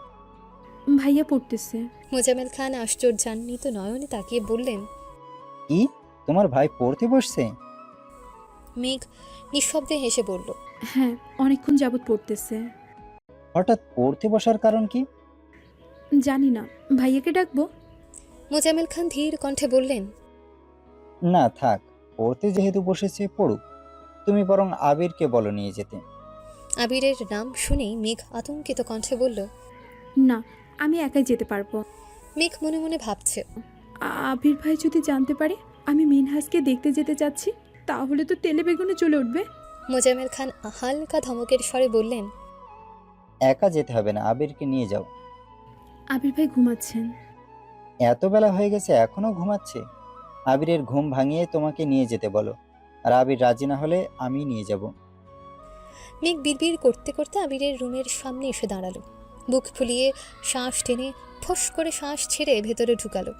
ভাইয়া পড়তেছে। মোজাম্মেল খান আশ্চর্যান্বিত নয়নে তাকিয়ে বললেন। কি, তোমার ভাই পড়তে বসছে? মেঘ নিঃশব্দে হেসে বলল। হ্যাঁ, অনেকক্ষণ যাবৎ পড়তেছে। হঠাৎ পড়তে বসার কারণ কি? জানি না, ভাইয়াকে ডাকবো? মোজাম্মেল খান ধীর কণ্ঠে বললেন। না থাক, পড়তে যেহেতু বসেছে পড়ুক। তুমি বরং আবিরকে বলো নিয়ে যেতে। আবিরের নাম শুনেই মেঘ আতঙ্কিত কণ্ঠে বলল। না, আমি একাই যেতে পারবো। মেঘ মনে মনে ভাবছে, আবির ভাই যদি জানতে পারে আমি মিনহাজকে দেখতে যেতে চাচ্ছি, তাহলে তো তেলে বেগুনে চলে উঠবে। মোজাম্মেল খান হালকা ধমকের স্বরে বললেন। একা যেতে হবে না, আবিরকে নিয়ে যাও। আবির ভাই ঘুমাচ্ছেন। এত বেলা হয়ে গেছে এখনো ঘুমাচ্ছে? আবিরের ঘুম ভাঙিয়ে তোমাকে নিয়ে যেতে বলো। আর আবির রাজি না হলে আমি নিয়ে যাব। মেঘ বিড়বিড় করতে করতে আবিরের রুমের সামনে এসে দাঁড়ালো। বুক ফুলিয়ে শ্বাস টেনে ফস করে শ্বাস ছেড়ে ভেতরে ঢুকালো।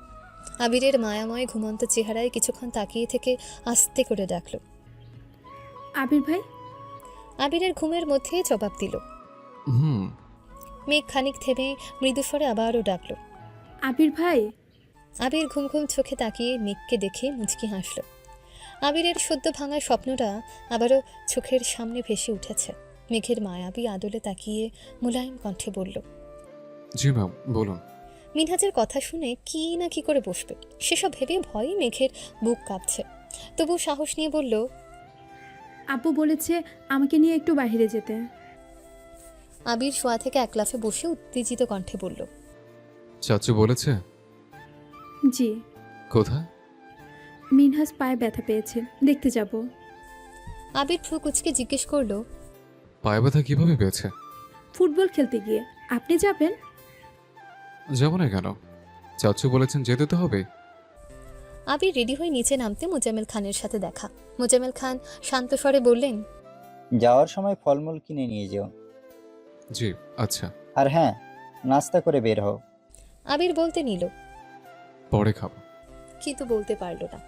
আবিরের মায়াময় ঘুমন্ত চেহারায় কিছুক্ষণ তাকিয়ে থেকে আস্তে করে ডাকলো। আবির ভাই। আবিরের ঘুমের মধ্যে জবাব দিল। হুম। মেঘ খানিক থেমে মৃদুস্বরে আবারও ডাকলো। আবির ভাই। আবির ঘুম ঘুম চোখে তাকিয়ে মেঘকে দেখে মুচকি হাসল। আবিরের সদ্য ভাঙা স্বপ্নটা আবারও চোখের সামনে ভেসে উঠেছে। মেঘের মায়াবী আদলে তাকিয়ে মুলায়ম কণ্ঠে বলল। জি ম্যাম, বলুন। মিনহাজের কথা শুনে কি না কি করে বসবে সেসব ভেবে ভয়ে মেঘের বুক কাঁপছে। তবু সাহস নিয়ে বলল। আব্বু বলেছে আমাকে নিয়ে একটু বাইরে যেতে। আবির শোয়া থেকে এক লাফে বসে উত্তেজিত কণ্ঠে বলল। চাচু বলেছে? জি। কোথায়? মিনহাজ পায়ে ব্যথা পেয়েছে, দেখতে যাব। আবির ভ্রু কুচকে জিজ্ঞেস করলো। পায়ে ব্যথা কিভাবে পেয়েছে? ফুটবল খেলতে গিয়ে। আপনি যাবেন? যাব না কেন? চাচু বলেছেন যেতে তো হবে। আবির রেডি হয়ে নিচে নামতে মোজাম্মেল খানের সাথে দেখা। মোজাম্মেল খান শান্ত স্বরে বললেন। যাওয়ার সময় ফলমূল কিনে নিয়ে যেও। জি আচ্ছা। আর হ্যাঁ, নাস্তা করে বের হও। আবির বলতে নিল, পরে খাবো। কিন্তু বলতে পারল না।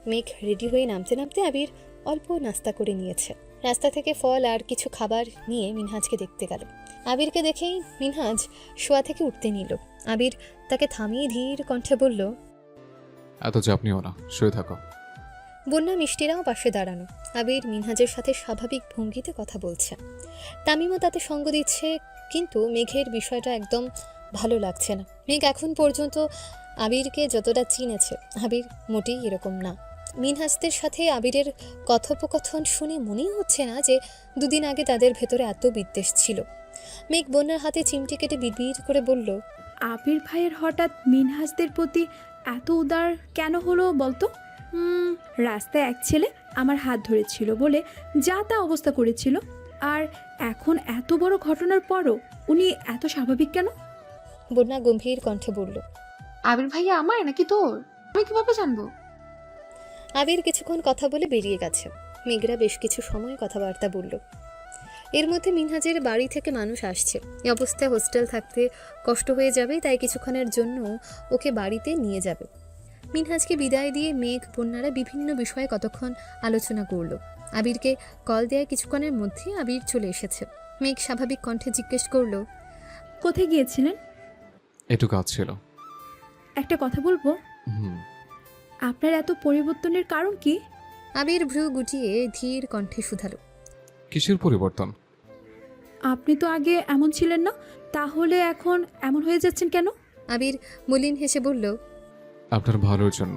মেঘ রেডি হয়ে নামতে নামতে আবির অল্প নাস্তা করে নিয়েছে। রাস্তা থেকে ফল আর কিছু খাবার নিয়ে মিনহাজকে দেখতে গেল। আবিরকে দেখেই মিনহাজ শোয়া থেকে উঠতে নিল। আবির তাকে থামিয়ে ধীর কণ্ঠে বলল। এত চাপ নিও না, শুয়ে থাকো। বন্যা মিষ্টিরাও পাশে দাঁড়ানো। আবির মিনহাজের সাথে স্বাভাবিক ভঙ্গিতে কথা বলছে। তামিমও তাতে সঙ্গ দিচ্ছে, কিন্তু মেঘের বিষয়টা একদম ভালো লাগছে না। মেঘ এখন পর্যন্ত আবিরকে যতটা চিনেছে, আবির মোটেই এরকম না। মিনহাজদের সাথে আবিরের কথোপকথন শুনে মনেই হচ্ছে না যে দুদিন আগে তাদের ভেতরে এত বিদ্বেষ ছিল। মেঘ বন্যার হাতে চিমটি কেটে বিড়বিড় করে বলল। আবির ভাইয়ের হঠাৎ মিনহাজদের প্রতি এত উদার কেন হলো বলতো? রাস্তায় এক ছেলে আমার হাত ধরেছিল বলে যা তা অবস্থা করেছিল, আর এখন এত বড় ঘটনার পরও উনি এত স্বাভাবিক কেন? বন্যা গম্ভীর কণ্ঠে বলল। আবির ভাইয়া আমার নাকি তোর? আমি কিভাবে জানবো? আবির কিছুক্ষণ কথা বলে বেরিয়ে গেছে। মেঘরা বেশ কিছু সময় কথাবার্তা বলল। এর মধ্যে মিনহাজের বাড়ি থেকে মানুষ আসছে। এই অবস্থায় হোস্টেল থাকতে কষ্ট হয়ে যাবে, তাই কিছুক্ষণের জন্য ওকে বাড়িতে নিয়ে যাবে। মিনহাজকে বিদায় দিয়ে মেঘ বন্যারা বিভিন্ন বিষয়ে কতক্ষণ আলোচনা করলো। আবিরকে কল দেওয়ার কিছুক্ষণের মধ্যে আবির চলে এসেছে। মেঘ স্বাভাবিক কণ্ঠে জিজ্ঞেস করলো। কোথায় গিয়েছিলেন? একটু কাজ ছিল। একটা কথা বলবো? হুম। আপনার এত পরিবর্তনের কারণ কি? আবির ভ্রু গুটিয়ে ধীর কণ্ঠে শুধালো। কিসের পরিবর্তন? আপনি তো আগে এমন ছিলেন না, তাহলে এখন এমন হয়ে যাচ্ছেন কেন? আবির মলিন হেসে বলল। আপনার ভালোর জন্য।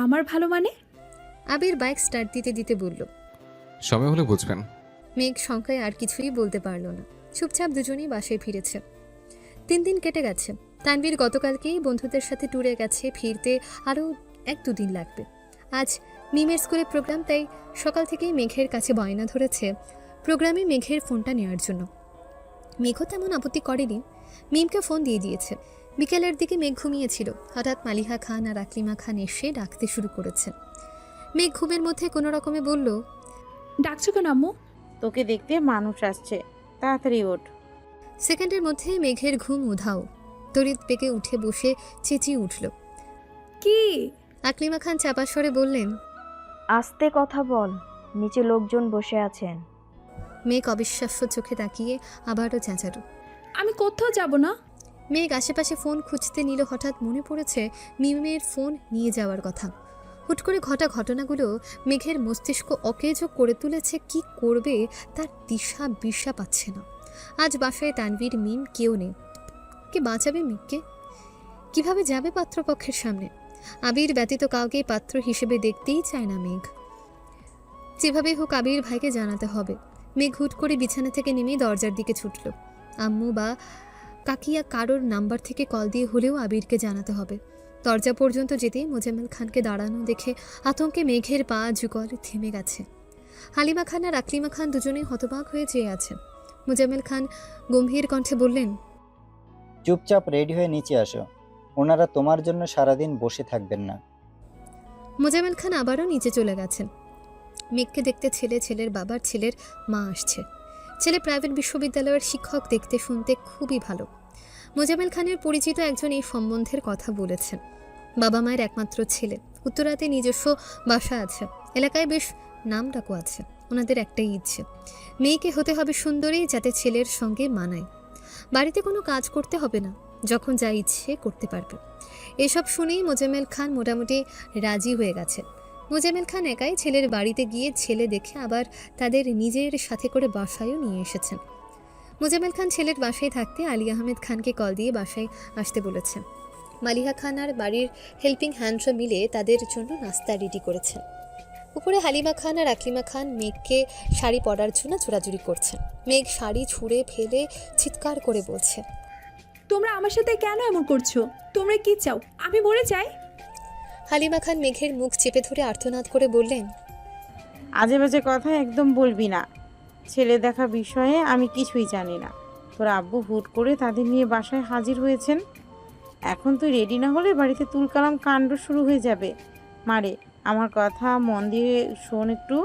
আমার ভালো মানে? আবির বাইক স্টার্ট দিতে দিতে বলল। সময় হলে বুঝবেন। মেঘ শঙ্কায় আর কিছুই বলতে পারল না। চুপচাপ দুজনেই বাসায় ফিরেছে। দিন কেটে গেছে। তানভীর গতকালকেই বন্ধুদের সাথে ট্যুরে গেছে, ফিরতে আরও 1-2 দিন লাগবে। আজ মিমের স্কুলে প্রোগ্রাম, তাই সকাল থেকেই মেঘের কাছে বায়না ধরেছে প্রোগ্রামে মেঘের ফোনটা নেওয়ার জন্য। মেঘও তেমন আপত্তি করেনি, মিমকে ফোন দিয়ে দিয়েছে। বিকেলের দিকে মেঘ ঘুমিয়েছিল, হঠাৎ মালিহা খান আর আকলিমা খান এসে ডাকতে শুরু করেছে। মেঘ ঘুমের মধ্যে কোনো রকমে বলল, ডাকছো কেন আম্মু? তোকে দেখতে মানুষ আসছে, তাড়াতাড়ি ওঠ। সেকেন্ডের মধ্যে মেঘের ঘুম উধাও। তড়িৎ বেগে উঠে বসে চেঁচিয়ে উঠল। কি? আকলিমা খান চাপা স্বরে বললেন, আস্তে কথা বল, নিচে লোকজন বসে আছেন। মেঘ অবিশ্বাস্য চোখে তাকিয়ে আবারও চেঁচালো। আমি কোথাও যাব না। মেঘ আশেপাশে ফোন খুঁজতে নিল, হঠাৎ মনে পড়েছে মিমের ফোন নিয়ে যাওয়ার কথা। হুট করে ঘটা ঘটনাগুলো মেঘের মস্তিষ্ক অকেজ করে তুলেছে। কি করবে তার দিশা পাচ্ছে না। আজ বাসায় তানভীর, মিম কেউ নেই। কে বাঁচাবে মেঘকে? কিভাবে যাবে পাত্রপক্ষের সামনে? আবির ব্যতীত কাউকে পাত্র হিসেবে দেখতেই চায় না মেঘ। যেভাবে হোক আবির ভাইকে জানাতে হবে। মেঘ হুট করে বিছানা থেকে নেমে দরজার দিকে ছুটল। আম্মু বা কাকিয়া কারোর নাম্বার থেকে কল দিয়ে হলেও আবিরকে জানাতে হবে। দরজা পর্যন্ত যেতেই মোজাম্মেল খানকে দাঁড়ানো দেখে আতঙ্কে মেঘের পা যুগল থেমে গেছে। হালিমা খান আর আকলিমা খান দুজনেই হতবাক হয়ে চেয়ে আছেন। মোজাম্মেল খান গম্ভীর কণ্ঠে বললেন, চুপচাপ রেডি হয়ে নিচে আসো, ওনারা তোমার জন্য সারাদিন বসে থাকবেন না। মোজাম্মেল খান আবারও নিচে চলে গেছেন। মেঘকে দেখতে ছেলে, ছেলের বাবার ছেলের মা আসছে। ছেলে প্রাইভেট বিশ্ববিদ্যালয়ের শিক্ষক, দেখতে শুনতে খুবই ভালো। মোজাম্মেল খানের পরিচিত একজন এই সম্বন্ধের কথা বলেছেন। বাবা মায়ের একমাত্র ছেলে, উত্তরাতে নিজস্ব বাসা আছে, এলাকায় বেশ নাম ডাকও আছে। ওনাদের একটাই ইচ্ছে, মেয়েকে হতে হবে সুন্দরী, যাতে ছেলের সঙ্গে মানায়। বাড়িতে কোনো কাজ করতে হবে না, যখন যা ইচ্ছে করতে পারবে। এসব শুনেই মোজাম্মেল খান মোটামুটি রাজি হয়ে গেছে। মোজাম্মেল খান একাই ছেলের বাড়িতে গিয়ে ছেলে দেখে আবার তাদের নিজের সাথে করে বাসায়ও নিয়ে এসেছেন। মোজাম্মেল খান ছেলের বাসায় থাকতে আলী আহমেদ খানকে কল দিয়ে বাসায় আসতে বলেছেন। মালিহা খান আর বাড়ির হেল্পিং হ্যান্ডরা মিলে তাদের জন্য নাস্তা রেডি করেছেন। উপরে হালিমা খান আর আকলিমা খান মেঘকে শাড়ি পরার জন্য জোরাজুরি করছেন। মেঘ শাড়ি ছুঁড়ে ফেলে চিৎকার করে বলছে, তোমরা আমার সাথে কেন এমন করছো? তোমরা কি চাও আমি মরে যাই? হালিমা খান মেঘের মুখ চেপে ধরে আর্তনাদ করে বললেন, আজে বাজে কথা একদম বলবি না। ছেলে দেখা বিষয়ে আমি কিছুই জানি না। তোর আব্বু হুট করে তাদের নিয়ে বাসায় হাজির হয়েছেন। এখন তুই রেডি না হলে বাড়িতে তুলকালাম কাণ্ড শুরু হয়ে যাবে। মারে, আমার কথা মন দিয়ে শোন একটু।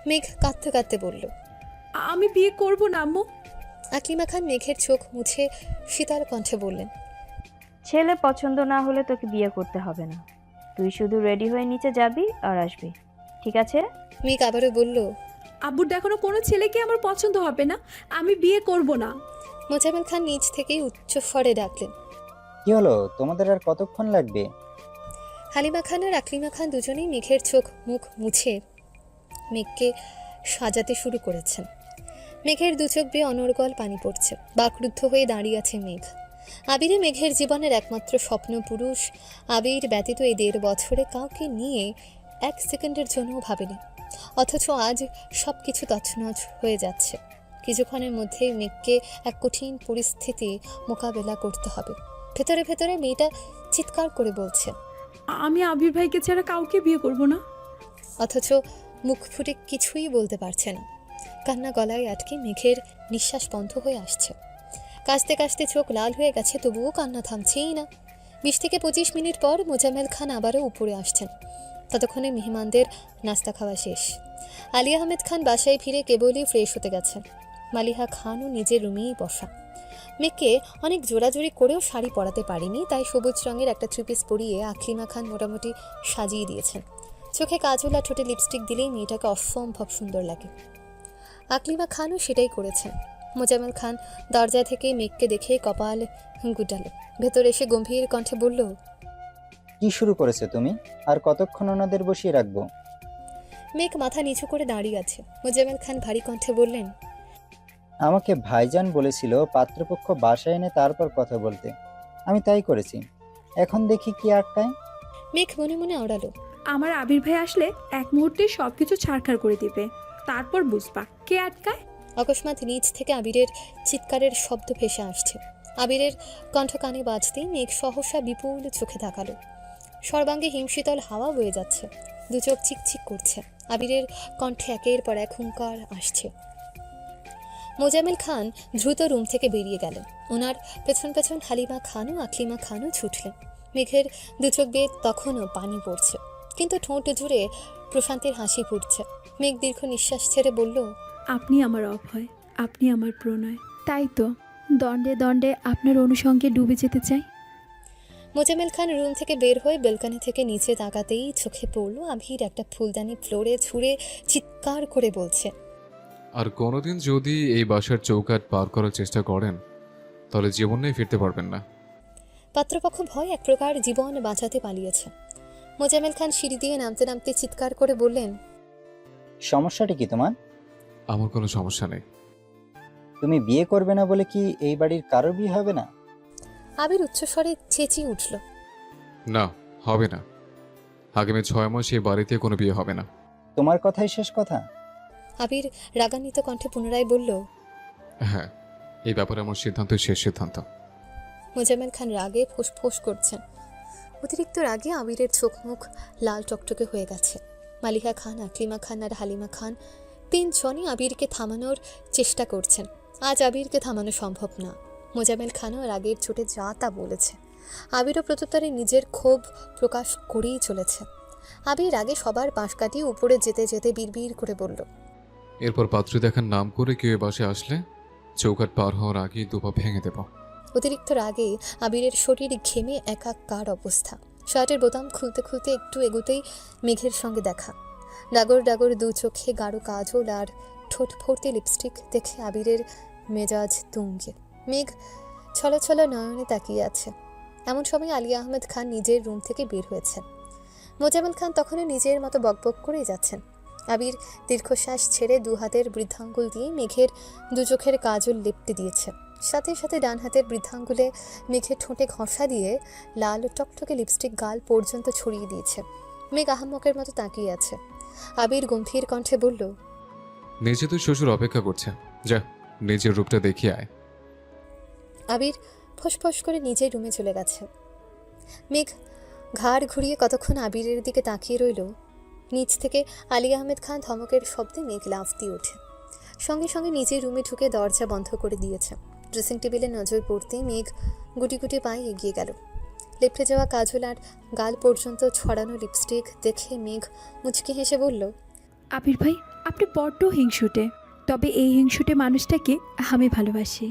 মেঘ কাঁদতে কাঁদতে বলল, আমি বিয়ে করব না আম্মু। আকলিমা খান মেঘের চোখ মুছে শীতল কণ্ঠে বললেন, ছেলে পছন্দ না হলে তোকে বিয়ে করতে হবে না, তুই শুধু রেডি হয়ে নিচে যাবি আর আসবি, ঠিক আছে? মেঘ আবারও বলল, আব্বুর দেখানো কোনো ছেলেকে আমার পছন্দ হবে না, আমি বিয়ে করব না। মোজাম্মেল খান নিচ থেকেই উচ্চ স্বরে ডাকলেন, কি হলো, তোমাদের আর কতক্ষণ লাগবে? হালিমা খান আর আকলিমা খান দুজনেই মেঘের চোখ মুখ মুছে মেঘকে সাজাতে শুরু করেছেন। মেঘের দু চোখ বেয়ে অনর্গল পানি পড়ছে। বাকরুদ্ধ হয়ে দাঁড়িয়ে আছে মেঘ। আবিরে মেঘের জীবনের একমাত্র স্বপ্ন পুরুষ। আবির ব্যতীত এই 1.5 বছরে কাউকে নিয়ে 1 সেকেন্ডের জন্যও ভাবেনি, অথচ আজ সব কিছু তছনছ হয়ে যাচ্ছে। কিছুক্ষণের মধ্যেই মেঘকে এক কঠিন পরিস্থিতি মোকাবেলা করতে হবে। ভেতরে ভেতরে মেয়েটা চিৎকার করে বলছে, আমি আবির ভাইকে ছাড়া কাউকে বিয়ে করব না। অথচ মুখ ফুটে কিছুই বলতে পারছে না। কান্না গলায় আটকে মেঘের নিঃশ্বাস বন্ধ হয়ে আসছে। কাশতে কাশতে চোখ লাল হয়ে গেছে, তবুও কান্না থামছেই না। 20 থেকে 25 মিনিট পর মোজাম্মেল খান আবারও উপরে আসছেন। ততক্ষণে মেহমানদের নাস্তা খাওয়া শেষ। আলী আহমেদ খান বাসায় ফিরে কেবলই ফ্রেশ হতে গেছেন। মালিহা খানও নিজের রুমেই বসা। মেঘকে অনেক জোরাজোরি করেও শাড়ি পরাতে পারিনি, তাই সবুজ রঙের একটা 3 পিস পরিয়ে আকলিমা খান মোটামুটি সাজিয়ে দিয়েছেন। চোখে কাজল আর ঠোঁটে লিপস্টিক দিলেই মেয়েটাকে অসম্ভব সুন্দর লাগে। আকলিমা খানও সেটাই করেছেন। মোজাম্মেল খান দরজা থেকে মেঘকে দেখে কপাল গুটালো। ভেতর এসে গম্ভীর কণ্ঠে বলল, কি শুরু করেছো তুমি? আর কতক্ষণ ওনাদের বসিয়ে রাখবো? মেঘ মাথা নিচু করে দাঁড়িয়ে আছে। মোজাম্মেল খান ভারী কণ্ঠে বললেন, আমাকে ভাইজান বলেছিল পাত্রপক্ষ বাসায় এনে তারপর কথা বলতে, আমি তাই করেছি। এখন দেখি কি আটকায়। মেঘ মনে মনে আওড়ালো, আমার আবির ভাই আসলে এক মুহূর্তে সবকিছু ছাড়খাড় করে দিবে, তারপর বুঝবা কে আটকায়। অকস্মাৎ নিচ থেকে আবিরের চিৎকারের শব্দ ভেসে আসছে। আবিরের কণ্ঠ কানে বাজতেই মেঘ সহসা বিপুল চোখে তাকালো। সর্বাঙ্গে হিমশীতল হাওয়া বয়ে যাচ্ছে, দু চোখ চিকচিক করছে। আবিরের কণ্ঠে একের পর এক হুঙ্কার আসছে। মোজাম্মেল খান দ্রুত রুম থেকে বেরিয়ে গেলেন। ওনার পেছন পেছন হালিমা খান ও আকলিমা খানও ছুটলেন। মেঘের দু চোখ বেয়ে তখনও পানি পড়ছে, কিন্তু ঠোঁট জুড়ে প্রশান্তির হাসি ফুটছে। মেঘ দীর্ঘ নিঃশ্বাস ছেড়ে বলল, আপনি আমার অভয়, আপনি আমার প্রণয়। তাই তো দণ্ডে দণ্ডে আপনার অনুষঙ্গে ডুবে যেতে চাই। মোজাম্মেল খান রুম থেকে বের হয়ে বেলকানি থেকে নিচে তাকাতেই চোখে পড়ল আবির একটা ফুলদানি ফ্লোরে ছুঁড়ে চিৎকার করে বলছে, আর কোনোদিন যদি এই বাসার চৌকাঠ পার করার চেষ্টা করেন তাহলে জীবনেই ফিরতে পারবেন না। পাত্রপক্ষ ভয় এক প্রকার জীবন বাঁচাতে পালিয়েছে। মোজাম্মেল খান সিঁড়ি দিয়ে নামতে নামতে চিৎকার করে বললেন, সমস্যাটা কি তোমার? আমার কোনো সমস্যা নেই। তুমি বিয়ে করবে না বলে কি এই বাড়ির কারোর বিয়ে হবে না? আবির উচ্চস্বরে চেঁচিয়ে উঠল, না, হবে না। আগামী 6 মাস এই বাড়িতে কোনো বিয়ে হবে না। তোমার কথাই শেষ কথা? আবির রাগান্বিত কণ্ঠে পুনরায় বলল, হ্যাঁ, এই ব্যাপারে আমার সিদ্ধান্তই শেষ সিদ্ধান্ত। মোজাম্মেল খান রাগে ফোঁস করছেন। অতিরিক্ত রাগে আবিরের চোখ মুখ লাল টকটকে হয়ে গেছে। মালিহা খান, আকলিমা খান আর হালিমা খান তিনজনই আবিরকে থামানোর চেষ্টা করছেন। আজ আবিরকে থামানো সম্ভব না। মোজাম্মেল খানও রাগের চোটে যা তা বলেছে। আবিরও প্রত্যুত্তরে নিজের ক্ষোভ প্রকাশ করেই চলেছে। আবির আগে সবার পাশ কাটিয়ে উপরে যেতে যেতে বিড়বিড় করে বলল, এরপর পাত্রী দেখার নাম করে কেউ এ বাসে আসলে চৌকাঠ পার হওয়ার আগেই দুপা ভেঙে দেব। অতিরিক্ত রাগে আবিরের শরীর ঘেমে একাকার অবস্থা। শার্টের বোতাম খুলতে খুলতে একটু এগোতেই মেঘের সঙ্গে দেখা। ডাগর ডাগর দু চোখে গাঢ় কাজল আর ঠোঁট ভর্তি লিপস্টিক দেখে আবিরের মেজাজ তুঙ্গে। মেঘ ছলছল নয়নে তাকিয়ে আছে। এমন সময় আলিয়া আহমেদ খান নিজের রুম থেকে বের হয়েছেন। মোজাম্মেল খান তখনও নিজের মতো বকবক করেই যাচ্ছেন। আবির দীর্ঘশ্বাস ছেড়ে দু হাতের বৃদ্ধাঙ্গুল দিয়ে মেঘের দু চোখের কাজল লেপটে দিয়েছে। সাথে সাথে ডান হাতের বৃদ্ধাঙ্গুলে মেঘের ঠোঁটে ঘষা দিয়ে লাল টকটকে লিপস্টিক গাল পর্যন্ত ছড়িয়ে দিয়েছে। মেঘ আহাম্মকের মতো তাকিয়ে আছে। আবির গম্ভীর কণ্ঠে বলল, নিজে তো শ্বশুর অপেক্ষা করছে, যা নিজের রূপটা দেখিয়ে আয়। আবির ফোঁস করে নিজের রুমে চলে গেছে। মেঘ ঘাড় ঘুরিয়ে কতক্ষণ আবিরের দিকে তাকিয়ে রইল। নিচ থেকে আলী আহমেদ খান ধমকের শব্দে মেঘ লাফ দিয়ে ওঠে। সঙ্গে সঙ্গে নিজের রুমে ঢুকে দরজা বন্ধ করে দিয়েছে। ড্রেসিং টেবিলে নজর পড়তেই মেঘ গুটি গুটি পায়ে এগিয়ে গেল। লেপটে যাওয়া কাজল আর গাল পর্যন্ত ছড়ানো লিপস্টিক দেখে মেঘ মুচকি হেসে বলল, আবির ভাই, আপনি বড্ড হিংসুটে। তবে এই হিংসুটে মানুষটাকে আমি ভালোবাসি।